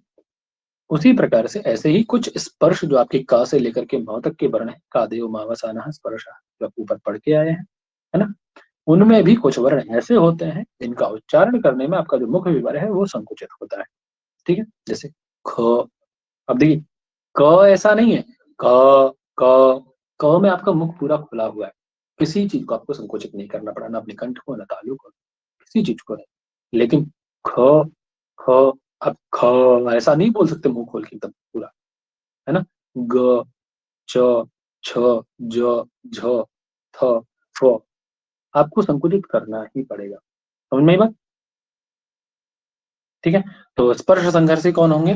उसी प्रकार से ऐसे ही कुछ स्पर्श जो आपके क से लेकर के म तक के वर्ण है, कादेव मावसाना स्पर्शा, जो आप ऊपर पढ़ के आए हैं, है ना, उनमें भी कुछ वर्ण ऐसे होते हैं जिनका उच्चारण करने में आपका जो मुख विवर है वो संकुचित होता है। ठीक है, जैसे ख। अब देखिए क ऐसा नहीं है, क क क में आपका मुख पूरा खुला हुआ है, किसी चीज को आपको संकुचित नहीं करना पड़ा, ना अपने कंठ को, ना तालु को, किसी चीज को नहीं। लेकिन ख ख, अब ख ऐसा नहीं बोल सकते मुंह खोल के एकदम पूरा, है ना। ग च छ ज झ थ फ, आपको संकुचित करना ही पड़ेगा। समझ में आई बात? ठीक है, तो स्पर्श संघर्षी कौन होंगे?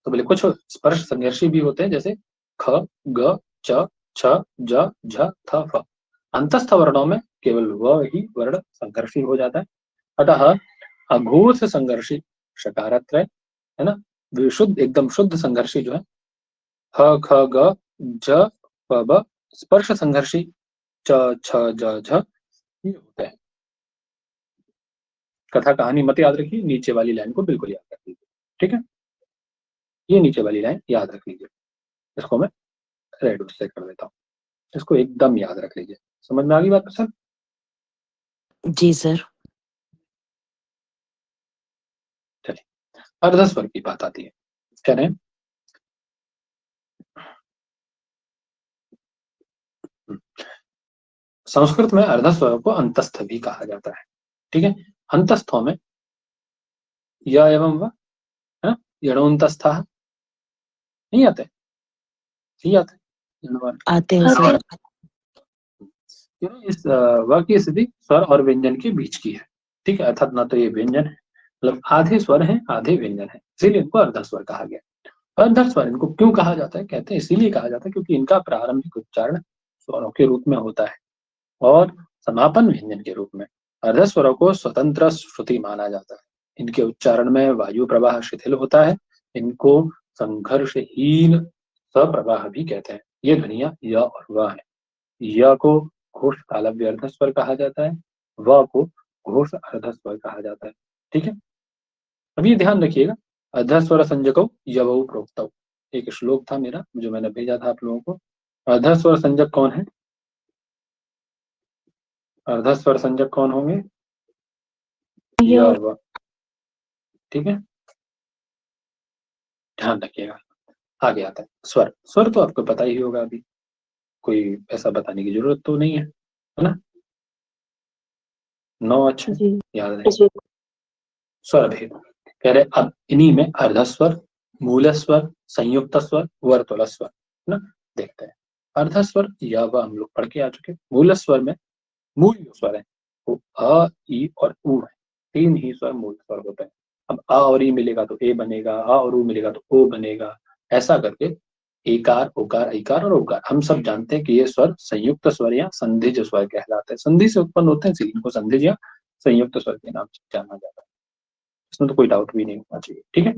तो बोले कुछ स्पर्श संघर्षी भी होते हैं, जैसे ख ग च छ ज झ थ फ। अंतस्थ वर्णों में केवल वह ही वर्ण संघर्षी हो जाता है। अतः अघोष संघर्षी शकारत्र है ना, विशुद्ध एकदम शुद्ध संघर्षी जो है ह ख ग झ फ ब, स्पर्श संघर्षी च छ ज झ, ये होते हैं। कथा कहानी मत याद रखिए, नीचे वाली लाइन को बिल्कुल याद रख लीजिए। ठीक है, ये नीचे वाली लाइन याद रख लीजिए, इसको मैं रेड उससे कर देता हूँ, इसको एकदम याद रख लीजिए। समझ में आ गई बात सर? जी सर। चलिए, अर्धस्वर की बात आती है। कह रहे हैं संस्कृत में अर्धस्वर को अंतस्थ भी कहा जाता है। ठीक है, अंतस्थों में य एवं व, है ना, यणोन्तस्था नहीं आते, नहीं आते, आते हैं सर। इस व की स्थिति स्वर और व्यंजन के बीच की है, ठीक है। अर्थात ना तो ये व्यंजन है, मतलब आधे स्वर हैं आधे व्यंजन है, इसीलिए इनको अर्ध स्वर कहा गया। अर्ध स्वर इनको क्यों कहा जाता है, कहते हैं इसीलिए कहा जाता है क्योंकि इनका प्रारंभिक उच्चारण स्वरों के रूप में होता है और समापन व्यंजन के रूप में। अर्ध स्वरों को स्वतंत्र श्रुति माना जाता है, इनके उच्चारण में वायु प्रवाह शिथिल होता है, इनको संघर्षहीन सप्रवाह भी कहते हैं। ये ध्वनियां य और व है। य को घोष तालव्य अर्ध स्वर कहा जाता है, व को घोष अर्ध स्वर कहा जाता है, ठीक है। अब ये ध्यान रखिएगा, अर्ध स्वर संजको यवौ प्रोक्तौ, एक श्लोक था मेरा जो मैंने भेजा था आप लोगों को। अर्ध स्वर संजक कौन है, अर्ध स्वर संजक कौन होंगे, य व, ठीक है, ध्यान रखिएगा। आगे आता है स्वर। स्वर तो आपको पता ही होगा, अभी कोई ऐसा बताने की जरूरत तो नहीं है ना। 9 अच्छे जी याद रहे। स्वर भेद कह रहे, अब इन्हीं में अर्ध स्वर, मूल स्वर, संयुक्त स्वर, वर्तुल स्वर, ना देखते हैं। अर्ध स्वर या वह हम लोग पढ़ के आ चुके। मूल स्वर में मूल जो स्वर है वो अ, ई और उ है, 3 ही स्वर मूल स्वर होते हैं। अब अ और ई मिलेगा तो ए बनेगा, अ और उ मिलेगा तो ओ बनेगा, ऐसा करके एकार, ओकार, ऐकार और ओकार। हम सब जानते हैं कि ये स्वर संयुक्त स्वर या संधिज स्वर कहलाते हैं, संधि से उत्पन्न होते हैं, इसलिए इनको संधिज या संयुक्त स्वर के नाम से जाना जाता है। इसमें तो कोई डाउट भी नहीं होना चाहिए, ठीक है।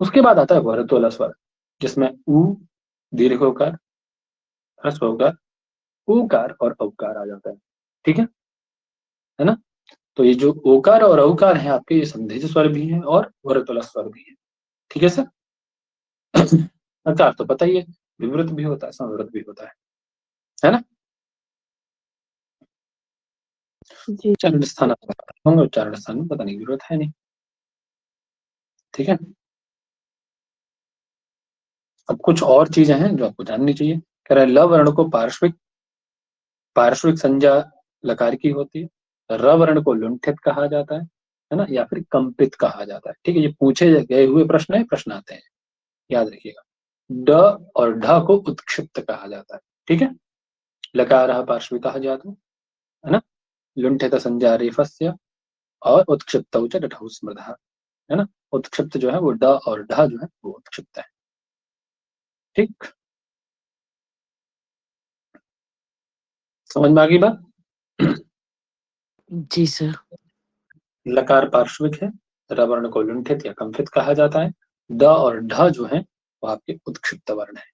उसके बाद आता है वर्तुल स्वर, जिसमें उ, दीर्घोकार, ह्रस्वकार, उकार और औकार आ जाता है, ठीक है ना। तो ये जो ओकार और औकार है आपके, ये संधिज स्वर भी हैं और वर्तुल स्वर भी है, ठीक है सर। अकार तो पता ही है, विवृत भी होता है, संवृत भी होता है ना। जी उच्चारण स्थान होंगे, उच्चारण स्थान में बताने की जरूरत है नहीं, ठीक है। अब कुछ और चीजें हैं जो आपको जाननी चाहिए। कह रहा है ल वर्ण को पार्श्विक संज्ञा लकार की होती है, र वर्ण को लुंठित कहा जाता है ना, या फिर कंपित कहा जाता है, ठीक है। ये पूछे गए हुए प्रश्न है, प्रश्न आते हैं, याद रखिएगा। ड और ढ को उत्क्षिप्त कहा जाता है, ठीक है। लकार पार्श्विक कहा जाता है ना, लुंठित संज्ञा रेफस्य और उत्क्षिप्त डठौ स्मृतः, है ना। उत्क्षिप्त जो है वो ड और ढ जो है वो उत्क्षिप्त है, ठीक। समझ में आ गई बात। जी सर। लकार पार्श्विक है, र वर्ण को लुंठित या कंपित कहा जाता है, ड और ढ जो है वो आपके उत्क्षिप्त वर्ण है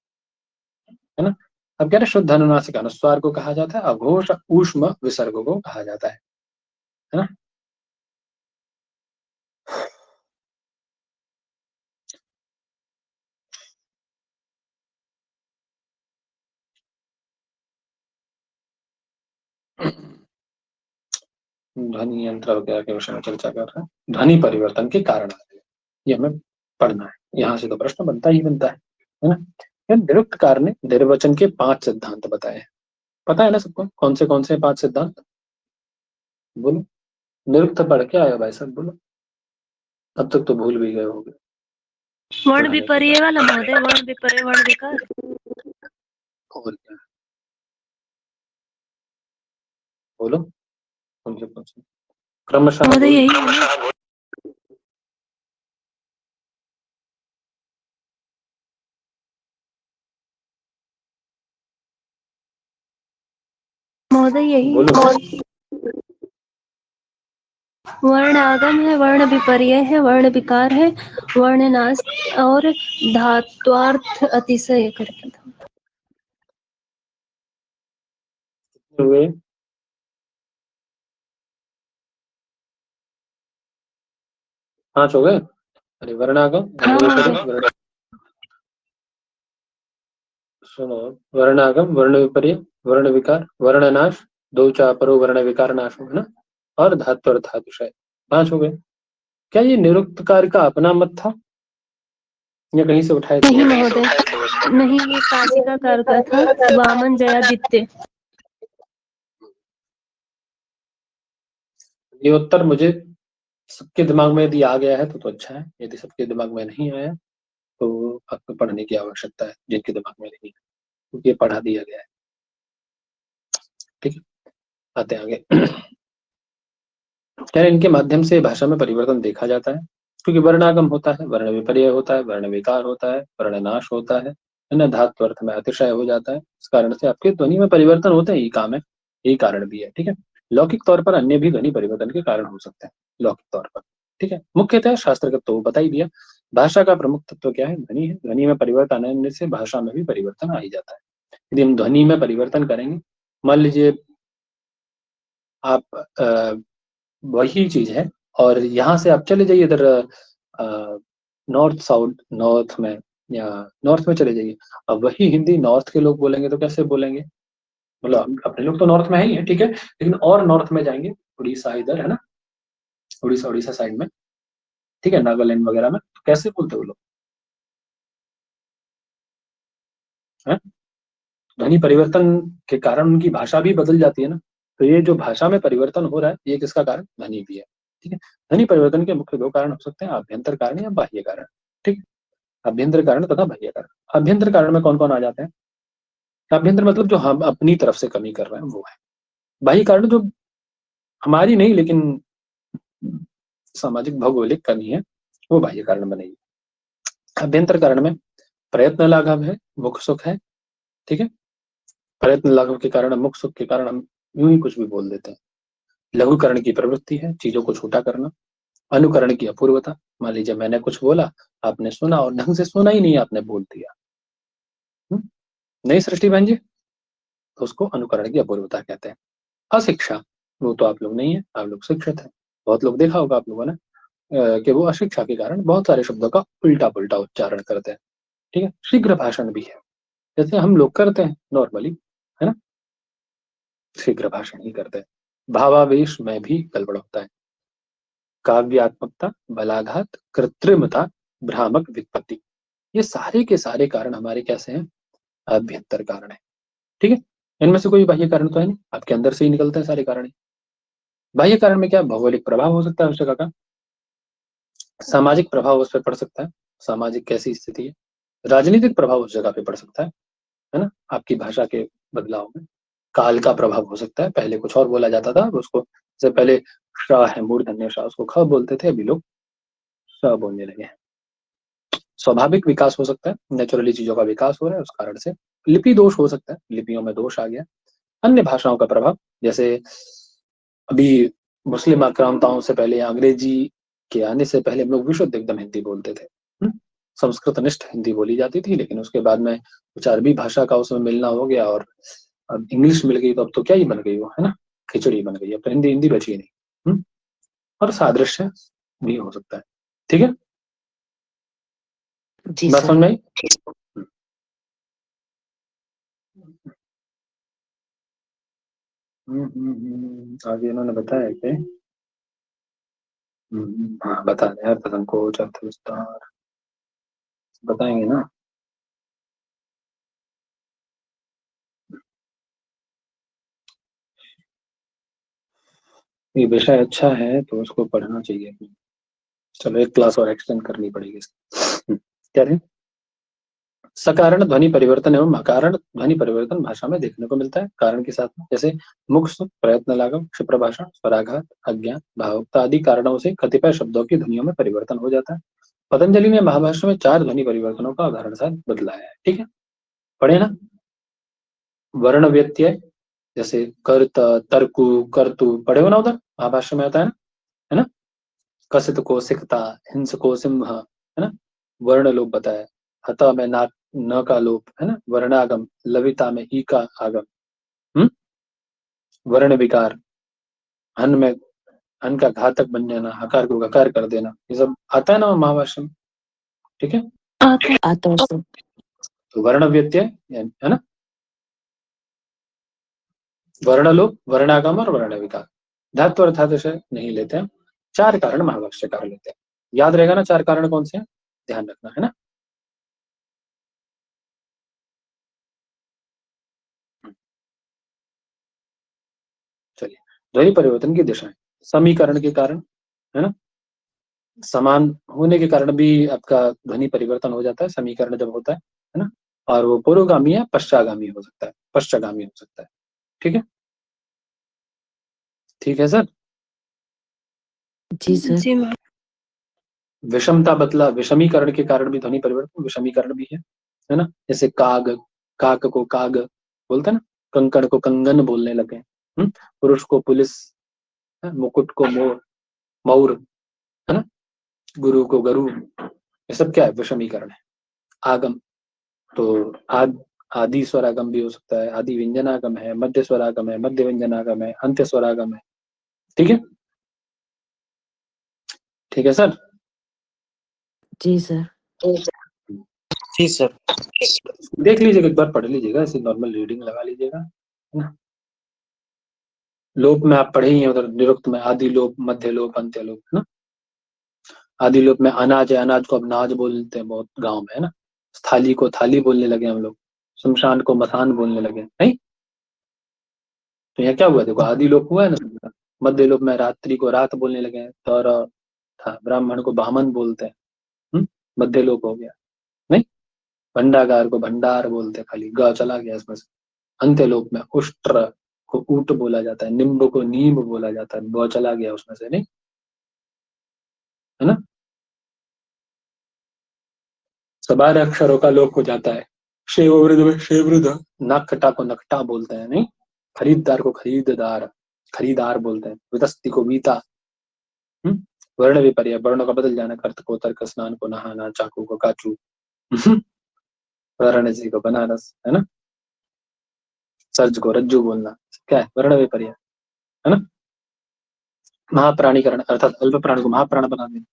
ना। अब कह रहे शुद्ध अनुनासिक अनुस्वार को कहा जाता है, अघोष ऊष्म विसर्ग को कहा जाता है ना। ध्वनि यंत्र वगैरह के विषय में चर्चा कर रहे हैं, ध्वनि परिवर्तन के कारण ये हमें पढ़ना है, यहाँ से तो प्रश्न बनता ही बनता है ना। निरुक्तकार ने निर्वचन के 5 सिद्धांत बताए हैं, पता है ना सबको, कौन से 5 सिद्धांत, बोलो। निरुक्त पढ़ के आया भाई साहब, बोलो। अब तक तो भूल भी गए होंगे। वर्ण विपर्य वाला महोदय, वर्ण विपर्य, वर्ण विकार। और क्या, बोलो कौन से क्रमशः महोदय बोलो। यही है ना? महोदय यही बोलो। है। वर्ण आगम है, वर्ण विपर्य है, वर्ण विकार है, वर्ण नाश और धात्वार्थ अतिशय करके था। हुए 5 हो गए। अरे वर्णागम, हाँ वर्ण महोदय। विपर्य, सुनो, वर्णागम, वर्ण विपर्य, वर्ण विकार, वर्ण नाश, दो चापरो वर्ण विकार नाश है ना, और धातु और धातुशय, 5 हो गए। क्या ये निरुक्तकार का अपना मत था या कहीं से उठाए थे? नहीं महोदय, नहीं, ये काशिका कार का था, वामन जयादित्य। ये उत्तर मुझे सबके दिमाग में यदि आ गया है तो अच्छा है, यदि सबके दिमाग में नहीं आया तो आपको पढ़ने की आवश्यकता है, जिनके दिमाग में नहीं है, क्योंकि ये पढ़ा दिया गया है। ठीक है, आते हैं आगे। क्या इनके माध्यम से भाषा में परिवर्तन देखा जाता है, क्योंकि वर्णागम होता है, वर्ण विपर्य होता है, वर्ण विकार होता है, वर्ण नाश होता है ना, धातु अर्थ में अतिशय हो जाता है। इस कारण से आपके ध्वनि में परिवर्तन होते हैं, यही काम है, यही कारण भी है। ठीक है, लौकिक तौर पर अन्य भी ध्वनि परिवर्तन के कारण हो सकते हैं, लौकिक तौर पर। ठीक है, मुख्यतः शास्त्र का तो बता ही दिया। भाषा का प्रमुख तत्व क्या है? ध्वनि है। ध्वनि में परिवर्तन आने से भाषा में भी परिवर्तन आ ही जाता है। यदि हम ध्वनि में परिवर्तन करेंगे, मान लीजिए आप वही चीज है और यहाँ से आप चले जाइए इधर नॉर्थ साउथ, नॉर्थ में या नॉर्थ में चले जाइए, अब वही हिंदी नॉर्थ के लोग बोलेंगे तो कैसे बोलेंगे? मतलब अपने लोग तो नॉर्थ में ही है, ठीक है, लेकिन और नॉर्थ में जाएंगे, उड़ीसा इधर है ना, उड़ीसा साइड में, ठीक है, नागालैंड वगैरह में, तो कैसे बोलते वो लोग? हैं? ध्वनि परिवर्तन के कारण उनकी भाषा भी बदल जाती है ना। तो ये जो भाषा में परिवर्तन हो रहा है, ये किसका कारण? ध्वनि भी है। ठीक है, ध्वनि परिवर्तन के मुख्य दो कारण हो सकते हैं, आभ्यंतर कारण या बाह्य कारण। ठीक, अभ्यंतर कारण तथा बाह्य कारण। अभ्यंतर कारण में कौन कौन आ जाते हैं? अभ्यंतर मतलब जो हम अपनी तरफ से कमी कर रहे हैं वो है। बाह्य कारण जो हमारी नहीं लेकिन सामाजिक भौगोलिक कमी है, वो बाह्य कारण बनेगी। अभ्यंतर कारण में प्रयत्न लाघव है, मुख सुख है। ठीक है, प्रयत्न लाघव के कारण, मुख सुख के कारण हम यूं ही कुछ भी बोल देते हैं। लघुकरण की प्रवृत्ति है, चीजों को छोटा करना। अनुकरण की अपूर्वता, मान लीजिए मैंने कुछ बोला, आपने सुना और ढंग से सुना ही नहीं, आपने बोल दिया। नहीं सृष्टि बहन जी, तो उसको अनुकरण की अपूर्वता कहते हैं। अशिक्षा, वो तो आप लोग नहीं है, आप लोग शिक्षित हैं। बहुत लोग देखा होगा आप लोगों ने कि वो अशिक्षा के कारण बहुत सारे शब्दों का उल्टा पुल्टा उच्चारण करते हैं। ठीक है, शीघ्र भाषण भी है, जैसे हम लोग करते हैं नॉर्मली, है ना, शीघ्र भाषण ही करते हैं। भावावेश में भी गड़बड़ होता है। काव्यात्मकता, बलाघात, कृत्रिमता, भ्रामक व्युत्पत्ति, ये सारे के सारे कारण हमारे कैसे हैं? अभ्यंतर कारण है। ठीक है, इनमें से कोई बाह्य कारण तो है नहीं, आपके अंदर से ही निकलते हैं सारे कारण। बाह्य कारण में क्या? भौगोलिक प्रभाव हो सकता है उस जगह का, सामाजिक प्रभाव उस पर पड़ सकता है, सामाजिक कैसी स्थिति है, राजनीतिक प्रभाव उस जगह पे पड़ सकता है ना, आपकी भाषा के बदलाव में। काल का प्रभाव हो सकता है, पहले कुछ और बोला जाता था, उसको से पहले श है, मूर्धन्य श, उसको ख बोलते थे, अभी लोग स बोलने लगे हैं। स्वाभाविक विकास हो सकता है, नेचुरली चीजों का विकास हो रहा है, उस कारण से। लिपि दोष हो सकता है, लिपियों में दोष आ गया। अन्य भाषाओं का प्रभाव, जैसे अभी मुस्लिम आक्रांताओं से पहले या अंग्रेजी के आने से पहले हम लोग विशुद्ध एकदम हिंदी बोलते थे। संस्कृत निष्ठ हिंदी बोली जाती थी, लेकिन उसके बाद में कुछ अरबी भाषा का उसमें मिलना हो गया और अब इंग्लिश मिल गई, तो अब तो क्या ही बन गई वो, है ना, खिचड़ी बन गई, अब तो हिंदी हिंदी बची नहीं। और सादृश्य भी हो सकता है। ठीक है, जी बात सर। समझ में आई? आगे इन्होंने बताया कि हाँ बता दें, अर्थ संकोच, अर्थ विस्तार बताएंगे ना। ये विषय अच्छा है तो उसको पढ़ना चाहिए। चलो एक क्लास और एक्सटेंड करनी पड़ेगी। क्या रहे? सकारण ध्वनि परिवर्तन एवं अकारण ध्वनि परिवर्तन भाषा में देखने को मिलता है, कारण के साथ में, जैसे मुख सुख, प्रयत्न लाघव, क्षिप्र भाषा, स्वराघात, अज्ञान, भावुकता आदि कारणों से कतिपय शब्दों की ध्वनियों में परिवर्तन हो जाता है। पतंजलि ने महाभाष्य में 4 ध्वनि परिवर्तनों का उदाहरण साथ बतलाया है। ठीक है, पढ़े ना। वर्ण व्यत्यय, जैसे कर्त, तर्कु, कर्तु, पढ़े हो ना, उधर महाभाष्य में आता है ना, कसित को सिकता, हिंस को सिंह, है ना, वर्ण लोप बताया। हता में ना, न का लोप, है ना, वर्णागम, लविता में ई का आगम, वर्ण विकार, हन में हन का घातक बन जाना, हकार को गकार कर देना, ये सब आता है ना महाभाष्य में। ठीक है, आता है सर। तो वर्ण व्यत्यय है ना, वर्ण लोप, वर्णागम और वर्ण विकार, धातु अर्थात नहीं लेते हैं। 4 कारण महाभाष्यकार लेते हैं, याद रहेगा ना 4 कारण कौन से हैं, ध्यान रखना है ना। चलिए, ध्वनि परिवर्तन की दिशाएं, समीकरण के कारण, है ना, समान होने के कारण भी आपका ध्वनि परिवर्तन हो जाता है, समीकरण जब होता है ना। और वो पुरोगामी है, पश्चागामी हो सकता है, पश्चगामी हो सकता है। ठीक है, ठीक है सर। जी सर। जी मैम। विषमता बदला, विषमीकरण के कारण भी ध्वनि परिवर्तन, विषमीकरण भी है ना। जैसे काग, काक को काग बोलते हैं ना, कंकड़ को कंगन बोलने लगे। पुरुष को पुलिस, मुकुट को मोर, मौर, है ना, गुरु को गरु। ये सब क्या है, विषमीकरण है। आगम, तो आदि स्वरागम भी हो सकता है, आदि व्यंजनागम है, मध्य स्वरागम है, मध्य व्यंजनागम है, अंत्य स्वरागम है। ठीक है, ठीक है सर। जी सर। जी सर। देख लीजिएगा, एक बार पढ़ लीजिएगा, ऐसे नॉर्मल रीडिंग लगा लीजिएगा, है ना। लोप में आप पढ़े ही हैं उधर, निरुक्त में आदि लोप, मध्य लोप, अंत्य लोप, है ना। आदि लोप में अनाज है, अनाज को अब नाज बोलते हैं बहुत गांव में, है ना। थाली को थाली बोलने लगे हम लोग, शमशान को मसान बोलने लगे, नहीं। तो यहाँ क्या हुआ, देखो आदि लोप हुआ है ना। मध्य लोप में रात्रि को रात बोलने लगे हैं, तो था, ब्राह्मण को ब्राह्मण बोलते हैं, मध्य लोप हो गया, नहीं। भंडागार को भंडार बोलते हैं, खाली ग चला गया इसमें से। अंत्य लोप में उष्ट्र को ऊट बोला जाता है, निम्ब को नीम बोला जाता है, ब चला गया उसमें से, नहीं, है ना। सबार अक्षरों का लोप हो जाता है। शेव वृद्ध में शेव वृद्ध, नखटा को नखटा बोलते हैं, नहीं। खरीददार को खरीददार, खरीदार बोलते हैं। वितस्ती को वीता। वर्ण विपर्य, वर्णों का बदल जाना, कर्त को तर्क, स्नान को नहाना, चाकू को काचू, वाराणसी को बनारस, है ना। सर्ज को रज्जू बोलना, क्या है, वर्ण विपर्य, है ना। महाप्राणीकरण अर्थात अल्प प्राण को महाप्राण बना देना।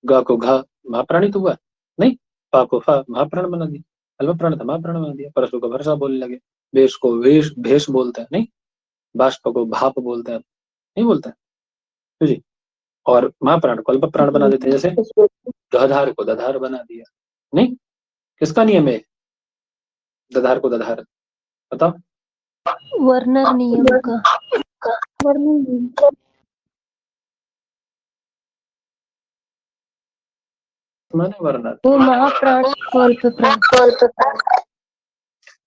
ग को घ, महाप्राणी तो हुआ, नहीं। प को फ, महाप्राण बना दिया, अल्प प्राण था, महाप्राण बना दिया। परसों को भरसा बोलने लगे। वेश को वेश भेष बोलते हैं, नहीं। बाष्प को भाप बोलते हैं, नहीं बोलते हैं, तो जी। और महाप्राण को अल्प प्राण बना देते हैं, जैसे गधार को दधार बना दिया, नहीं। किसका नियम है दधार को दधार, बताओ। वर्नर नियम का। माने वर्णर, वो महाप्राण को अल्प प्राण।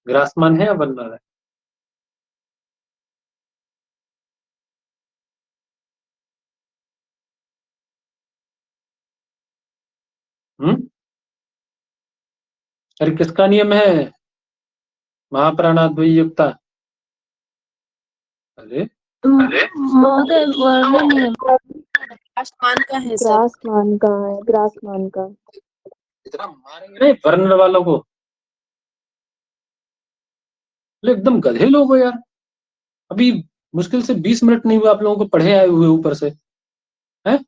ग्रासमान है या वर्णर है। हम्म, अरे किसका नियम है, महाप्राणाद्वयुक्ता। अरे महोदय वर्ण नियम। आसमान का है सर। ग्रासमान का है, ग्रासमान का। इतना मारेंगे नहीं वर्णर वालों को, एकदम गधे लोग हो यार। अभी मुश्किल से 20 मिनट नहीं हुआ आप लोगों को पढ़े आए हुए ऊपर से, हैं।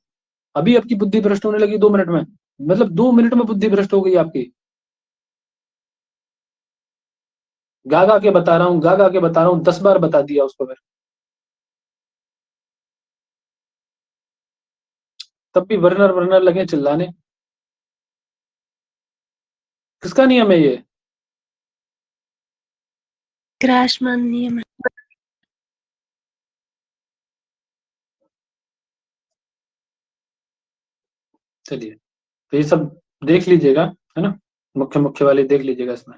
अभी आपकी बुद्धि भ्रष्ट होने लगी 2 मिनट में, मतलब 2 मिनट में बुद्धि भ्रष्ट हो गई आपकी। गा के बता रहा हूँ, गा के बता रहा हूँ, 10 बार बता दिया उसको फिर, तब भी वर्नर वर्नर लगे चिल्लाने। किसका नियम है ये। ग्रासमान नियम है। चलिए, तो ये सब देख लीजिएगा, है ना। मुख्य मुख्य वाले देख लीजिएगा इसमें,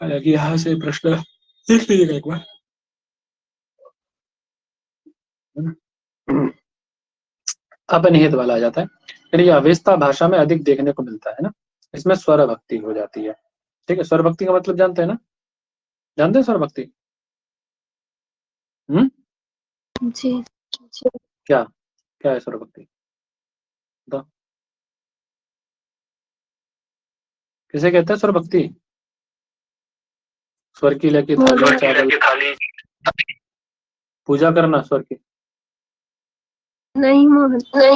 हालांकि यहाँ से प्रश्न देख लीजिएगा एक बार, है ना। अपनिहित वाला आ जाता है, यानी अवेस्ता भाषा में अधिक देखने को मिलता है ना। इसमें स्वर भक्ति हो जाती है। ठीक है, स्वर भक्ति का मतलब जानते हैं ना, जानते हैं स्वर भक्ति। हम्म, जी। क्या क्या है स्वर भक्ति, बताओ। किसे कहते हैं स्वर भक्ति। स्वर की लेके थाली चावल, पूजा करना स्वर की। नहीं महोदय।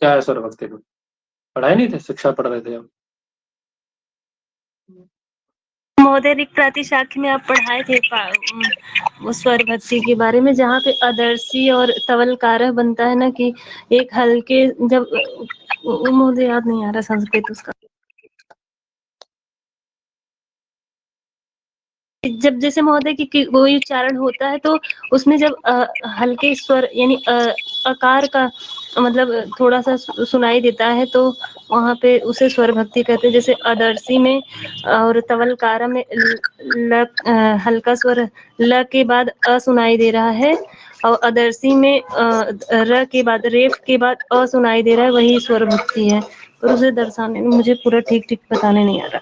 क्या है स्वर भक्ति में, पढ़ाए नहीं थे, शिक्षा पढ़ रहे थे हम। महोदय ऋक प्रातिशाख्य में आप पढ़ाए थे वो स्वर भक्ति के बारे में, जहाँ पे अदर्शी और तवलकारः बनता है ना, कि एक हल्के, जब महोदय याद नहीं आ रहा संस्कृत उसका। जब जैसे महोदय की कोई उच्चारण होता है तो उसमें जब हल्के स्वर यानी अकार का मतलब थोड़ा सा सुनाई देता है तो वहाँ पे उसे स्वर भक्ति कहते हैं। जैसे अदर्शी में और तवलकारा में हल्का स्वर ल के बाद अ सुनाई दे रहा है और अदर्शी में र के बाद रेफ के बाद अ सुनाई दे रहा है, वही स्वर भक्ति है। और उसे दर्शाने में मुझे पूरा ठीक ठीक बताने नहीं आ रहा।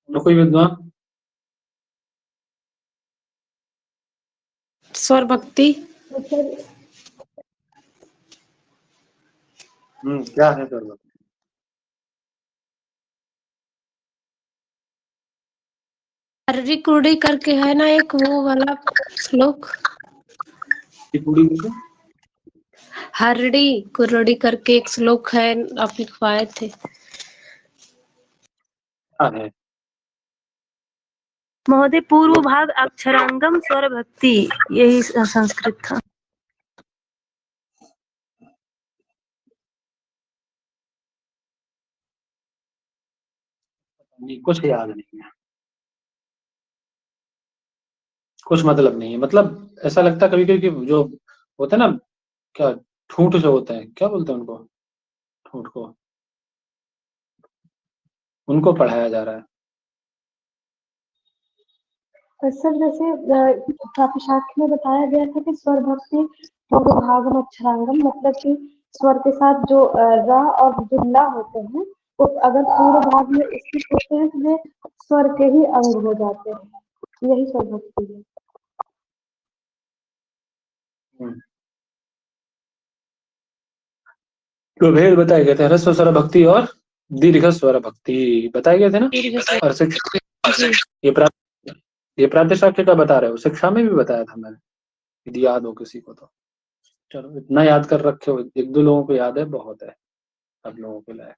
कोई विद्वान? स्वर भक्ति। क्या है स्वर भक्ति? हर्री कुर्डी करके है ना एक वो वाला श्लोक, हरड़ी कुर्डी करके एक श्लोक है, आप लिखवाए थे। क्या है? महोदय पूर्व भाग अक्षरांगम स्वर भक्ति, यही संस्कृत था। नहीं, कुछ याद नहीं है, कुछ मतलब नहीं है। मतलब ऐसा लगता है कभी कभी कि जो होता है ना, क्या ठूंठ जो होते हैं, क्या बोलते हैं उनको, ठूंठ को, उनको पढ़ाया जा रहा है। सर जैसे प्रातिशाख्य में बताया गया था कि स्वर भक्ति पूर्व भागम अक्षरांगम, मतलब कि स्वर के साथ जो रा और जो ला होते हैं वो अगर पूर्व भाग में स्थित होते हैं तो वे स्वर के ही अंग हो जाते हैं, यही स्वर भक्ति है। तो भेद बताए गए थे, ह्रस्व स्वर भक्ति और दीर्घ स्वर भक्ति बताए गए थे ना। और शिक्षा, ये प्रातिशाख्य का बता रहे हो, शिक्षा में भी बताया था मैंने, यदि याद हो किसी को तो। चलो इतना याद कर रखे हो, एक दो लोगों को याद है, बहुत है सब लोगों के लायक।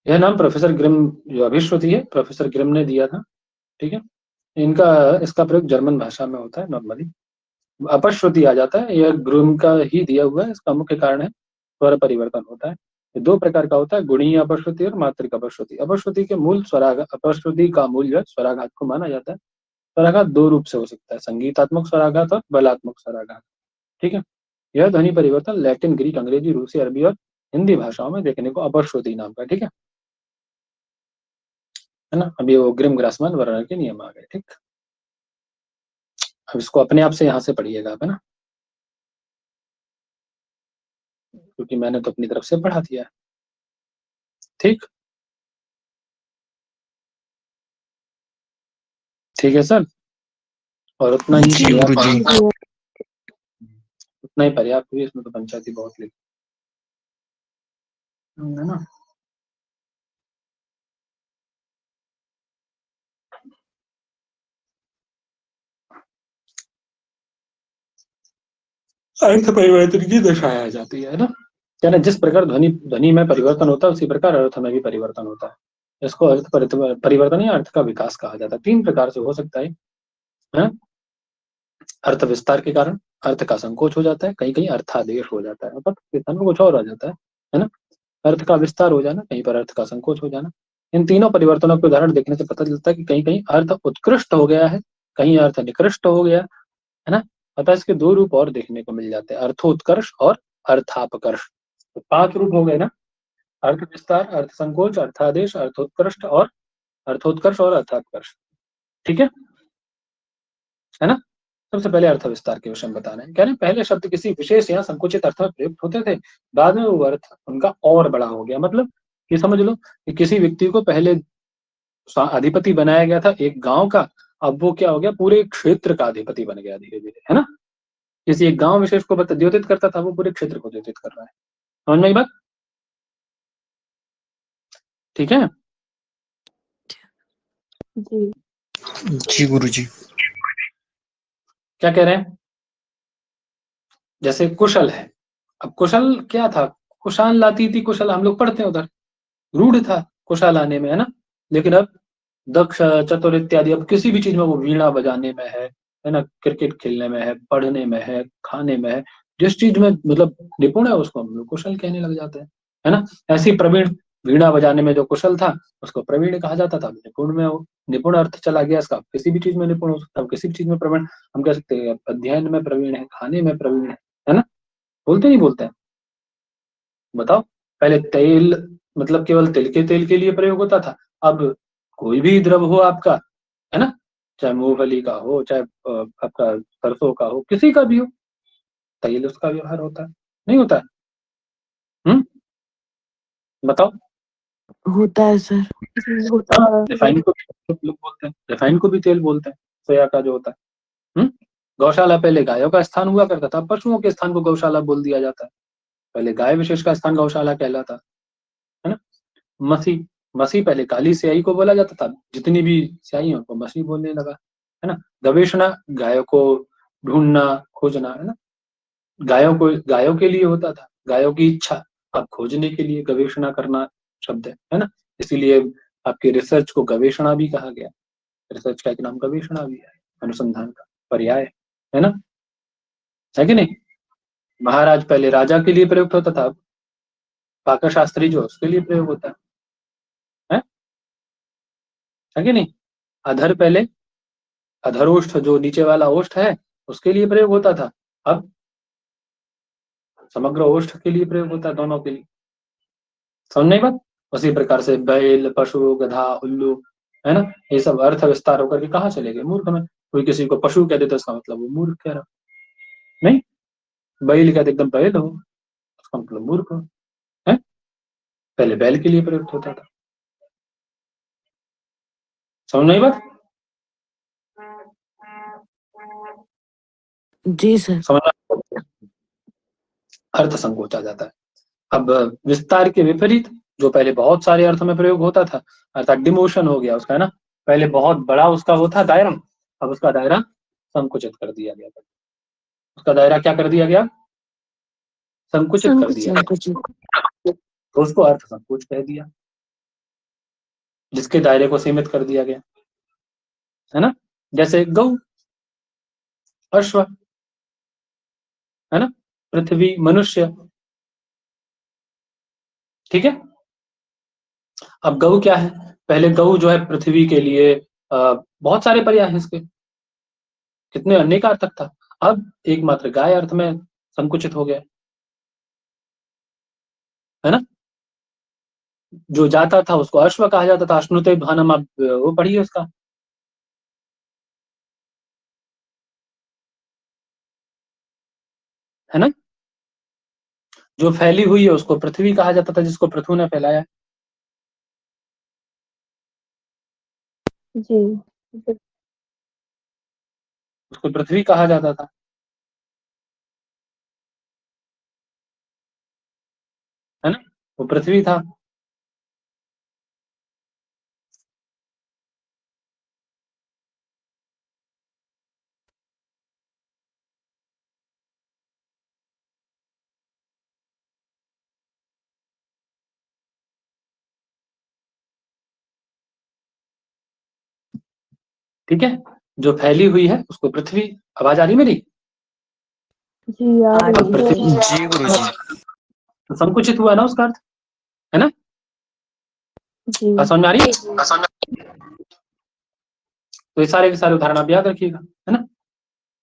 यह नाम प्रोफेसर ग्रिम, जो अभिश्रुति है, प्रोफेसर ग्रिम ने दिया था। ठीक है, इसका प्रयोग जर्मन भाषा में होता है नॉर्मली। अपश्रुति आ जाता है, यह ग्रिम का ही दिया हुआ है। इसका मुख्य कारण है स्वर परिवर्तन होता है। ये दो प्रकार का होता है, गुणीय अपश्रुति और मात्रिक अपश्रुति। अपश्रुति के मूल स्वराघात, अपश्रुति का मूल जो स्वराघात को माना जाता है। स्वराघात दो रूप से हो सकता है, संगीतात्मक स्वराघात और बलात्मक स्वराघात। ठीक है, यह ध्वनि परिवर्तन लैटिन, ग्रीक, अंग्रेजी, रूसी, अरबी और हिंदी भाषाओं में देखने को अपश्रुति नाम का। ठीक है ना। अभी वो ग्रिम ग्रासमान वर्णन के नियम आ गए। ठीक, अब इसको अपने आप से यहाँ से पढ़िएगा आप, है ना, क्योंकि मैंने तो अपनी तरफ से पढ़ा दिया है। ठीक, ठीक है सर। और उतना ही उतना ही पर्याप्त हुई, इसमें तो पंचायती बहुत लिखी है ना। अर्थ परिवर्तन की दर्शाया जाती है ना, क्या ना, जिस प्रकार ध्वनि में परिवर्तन होता है उसी प्रकार अर्थ में भी परिवर्तन होता है। इसको अर्थ परिवर्तन या अर्थ का विकास कहा जाता है। तीन प्रकार से हो सकता है? अर्थ विस्तार के कारण अर्थ का संकोच हो जाता है, कहीं कहीं अर्थादेश हो जाता है, मतलब कुछ और आ जाता है ना। अर्थ का विस्तार हो जाना, कहीं पर अर्थ का संकोच हो जाना। इन तीनों परिवर्तनों के उदाहरण देखने से पता चलता है कि कहीं कहीं अर्थ उत्कृष्ट हो गया है, कहीं अर्थ निकृष्ट हो गया है ना। अतः इसके दो रूप और देखने को मिल जाते हैं, अर्थोत्कर्ष और अर्थापकर्ष। तो 5 रूप हो गए ना, अर्थ विस्तार, अर्थ संकोच, अर्थादेश, अर्थोत्कृष्ट और अर्थोत्कर्ष और अर्थापकर्ष। ठीक है ना। सबसे पहले अर्थ विस्तार के विषय में बताना है। कह रहे पहले शब्द किसी विशेष या संकुचित अर्थ में प्रयुक्त होते थे, बाद में वो अर्थ उनका और बड़ा हो गया। मतलब ये समझ लो कि किसी व्यक्ति को पहले अधिपति बनाया गया था एक गांव का, अब वो क्या हो गया, पूरे क्षेत्र का अधिपति बन गया धीरे धीरे, है ना। किसी एक गांव विशेष को द्योतित करता था, वो पूरे क्षेत्र को द्योतित कर रहा है। समझ में आई बात? ठीक है जी जी गुरुजी। क्या कह रहे हैं? जैसे कुशल है, अब कुशल क्या था, कुशाल लाती थी, कुशल हम लोग पढ़ते हैं उधर, रूढ़ था कुशल आने में, है ना। लेकिन अब दक्ष, चतुर इत्यादि, अब किसी भी चीज में वो वीणा बजाने में है ना, क्रिकेट खेलने में है, पढ़ने में है, खाने में है, जिस चीज में मतलब निपुण है उसको हम लोग कुशल कहने लग जाते हैं। है ना। ऐसे ही प्रवीण, वीणा बजाने में जो कुशल था उसको प्रवीण कहा जाता था। निपुण में वो निपुण अर्थ चला गया इसका, किसी भी चीज में निपुण हो सकता है, किसी भी चीज में प्रवीण। हम कह सकते हैं अध्ययन में प्रवीण है, खाने में प्रवीण है ना। बोलते नहीं बोलते हैं? बताओ, पहले तेल मतलब केवल तिल के तेल के लिए प्रयोग होता था, अब कोई भी द्रव हो आपका, है ना, चाहे मूंगफली का हो, चाहे आपका सरसों का हो, किसी का भी हो, तेल उसका व्यवहार होता है, नहीं होता है? बताओ। होता है सर। रिफाइन को भी लोग बोलते हैं, रिफाइन को भी तेल बोलते हैं, सोया का जो होता है। गौशाला पहले गायों का स्थान हुआ करता था, पशुओं के स्थान को गौशाला बोल दिया जाता है। पहले गाय विशेष का स्थान गौशाला कहलाता है ना। मसी, मसी पहले काली स्याही को बोला जाता था, जितनी भी स्याही है उनको मसी बोलने लगा, है ना। गवेषणा गायों को ढूंढना, खोजना, है ना। गायों के लिए होता था, गायों की इच्छा, अब खोजने के लिए गवेषणा करना शब्द है ना। इसीलिए आपके रिसर्च को गवेषणा भी कहा गया। रिसर्च का एक नाम गवेषणा भी है, अनुसंधान का पर्याय है ना, है कि नहीं। महाराज पहले राजा के लिए प्रयुक्त होता था, पाक शास्त्री जो उसके लिए प्रयोग होता है कि नहीं। अधर पहले, अधरोष्ठ जो नीचे वाला ओष्ठ है उसके लिए प्रयोग होता था, अब समग्र ओष्ठ के लिए प्रयोग होता है, दोनों के लिए। समझ नहीं बात। उसी प्रकार से बैल, पशु, गधा, उल्लू, है ना, ये सब अर्थ विस्तार होकर के कहाँ चले गए, मूर्ख में। कोई किसी को पशु कह देता उसका मतलब वो मूर्ख कह रहा, नहीं। बैल कहते एकदम बैल हो, उसका मतलब मूर्ख हो, है। पहले बैल के लिए प्रयुक्त होता था। समझ नहीं बात। जी सर। समझना, अर्थ संकोच आ जाता है। अब विस्तार के विपरीत, जो पहले बहुत सारे अर्थ में प्रयोग होता था, अर्थात डिमोशन हो गया उसका, है ना। पहले बहुत बड़ा उसका वो था दायरा, अब उसका दायरा संकुचित कर दिया गया। उसका दायरा क्या कर दिया गया, संकुचित कर दिया गया, तो उसको अर्थ संकोच कह दिया, जिसके दायरे को सीमित कर दिया गया, है ना। जैसे गौ, अश्व, है ना, पृथ्वी, मनुष्य, ठीक है। अब गौ क्या है, पहले गौ जो है पृथ्वी के लिए बहुत सारे पर्याय हैं इसके, कितने अनेकार्थक था, अब एकमात्र गाय अर्थ में संकुचित हो गया, है ना। जो जाता था उसको अश्व कहा जाता था, अश्नुते भानम, आप वो पढ़िए उसका, है ना। जो फैली हुई है उसको पृथ्वी कहा जाता था, जिसको पृथु ने फैलाया, जी। उसको पृथ्वी कहा जाता था, है ना, वो पृथ्वी था। ठीक है, जो फैली हुई है उसको पृथ्वी, आवाज आ रही मेरी। जी आ अब रही है। पृथ्वी जी गुरुजी। तो संकुचित हुआ ना उसका अर्थ, है ना। जी। बात समझ में आ रही है। तो ये सारे के सारे उदाहरण आप याद रखिएगा, है ना।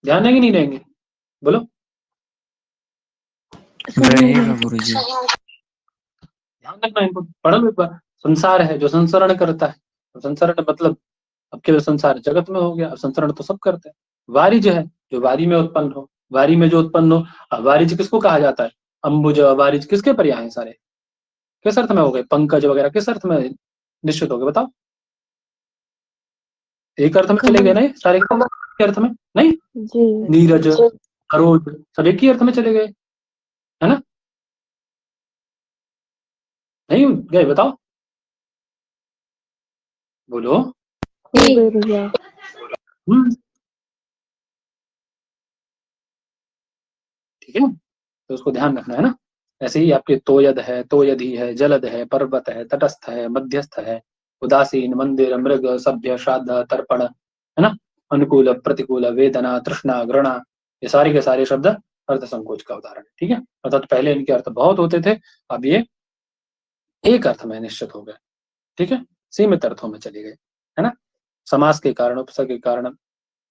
ध्यान देंगे नहीं देंगे, बोलो। रहेगा गुरुजी। ध्यान रखना इनको, पढ़ लो एक बार। संसार है जो संसरण करता है, तो संसरण मतलब अब केवल संसार जगत में हो गया, अब संसरण तो सब करते हैं। वारिज है जो वारी में उत्पन्न हो, वारी में जो उत्पन्न हो। अब वारिज किसको कहा जाता है, अंबुज, वारिज किसके पर्याय हैं सारे, किस अर्थ में हो गए, पंकज वगैरह किस अर्थ में निश्चित हो गए, बताओ। एक अर्थ में चले गए ना ये सारे के अर्थ में, नहीं। जी। नीरज, सरोज, सब एक ही अर्थ में चले गए, है ना। नहीं गए, बताओ, बोलो। हो गए भैया। ठीक है, तो उसको ध्यान रखना, है ना। ऐसे ही आपके तोयद है, तोयधी है, जलद है, पर्वत है, तटस्थ है, मध्यस्थ है, उदासीन, मंदिर, मृग, सभ्य, श्राद्ध, तर्पण, है ना, अनुकूल, प्रतिकूल, वेदना, तृष्णा, घृणा, ये सारे के सारे शब्द अर्थ संकोच का उदाहरण है। ठीक है, अर्थात पहले इनके अर्थ बहुत होते थे, अब ये एक अर्थ में निश्चित हो गए, ठीक है, सीमित अर्थों में चले गए, है ना। समास के कारण, उपसर्ग के कारण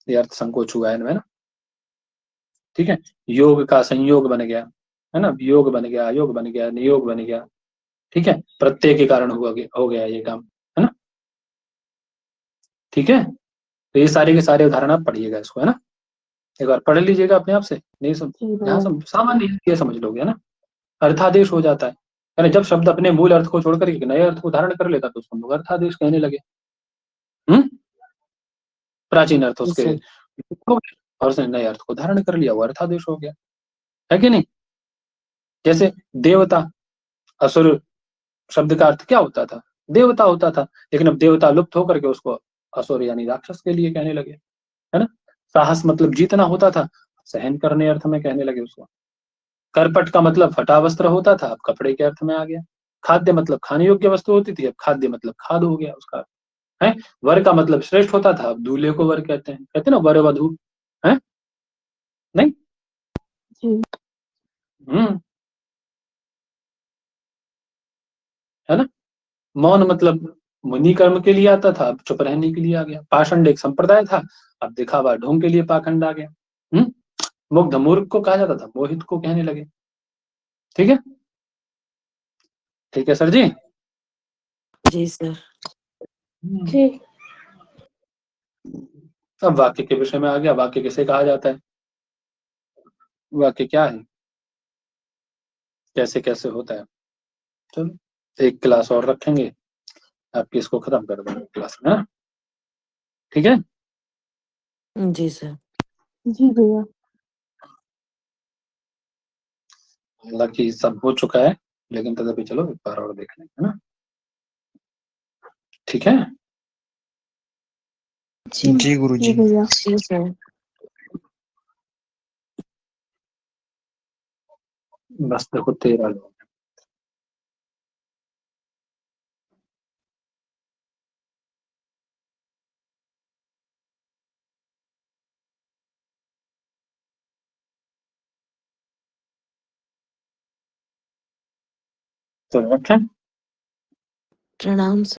ये अर्थ संकोच हुआ है इनमें ना, ठीक है। योग का संयोग बन गया, है ना, योग बन गया, योग बन गया, नियोग बन गया, ठीक है, प्रत्यय के कारण हो गया ये काम, है ना, ठीक है। तो ये सारे के सारे उदाहरण आप पढ़िएगा इसको, है ना, एक बार पढ़ लीजिएगा अपने आप से, नहीं यहाँ सामान्य ये समझ लोगे, है ना। अर्थादेश हो जाता है ना, जब शब्द अपने मूल अर्थ को छोड़कर एक नए अर्थ को धारण कर लेता तो उसको हम लोग अर्थादेश कहने लगे। प्राचीन अर्थ उसके हो गए और उसने नए अर्थ को धारण कर लिया, वो अर्थादेश हो गया, है कि नहीं। जैसे देवता, असुर शब्द का अर्थ क्या होता था, देवता होता था, लेकिन अब देवता लुप्त होकर के उसको असुर यानी राक्षस के लिए कहने लगे, है ना। साहस मतलब जीतना होता था, सहन करने अर्थ में कहने लगे उसको। करपट का मतलब फटा वस्त्र होता था, अब कपड़े के अर्थ में आ गया। खाद्य मतलब खाने योग्य वस्तु होती थी, अब खाद्य मतलब खाद हो गया उसका, है। वर का मतलब श्रेष्ठ होता था, अब दूल्हे को वर कहते हैं, कहते हैं ना वर वधू, है नहीं। हम्म, है ना। मौन मतलब मुनि कर्म के लिए आता था, अब चुप रहने के लिए आ गया। पाषंड एक संप्रदाय था, अब दिखावा ढोंग के लिए पाखंड आ गया। मुग्ध मूर्ख को कहा जाता था, मोहित को कहने लगे, ठीक है, ठीक है सर जी। जी सर। जी। अब वाक्य के विषय में आ गया, वाक्य किसे कहा जाता है, वाक्य क्या है, कैसे कैसे होता है। चलो एक क्लास और रखेंगे, आपकी इसको खत्म कर देंगे क्लास में, ठीक है। जी सर। जी भैया। हालांकि सब हो चुका है, लेकिन तथापि चलो एक बार और देख लेंगे, है ना, ठीक है। जी गुरुजी। भैया। जी सर। बस देखो 13 लोग, तो रखें। प्रणाम।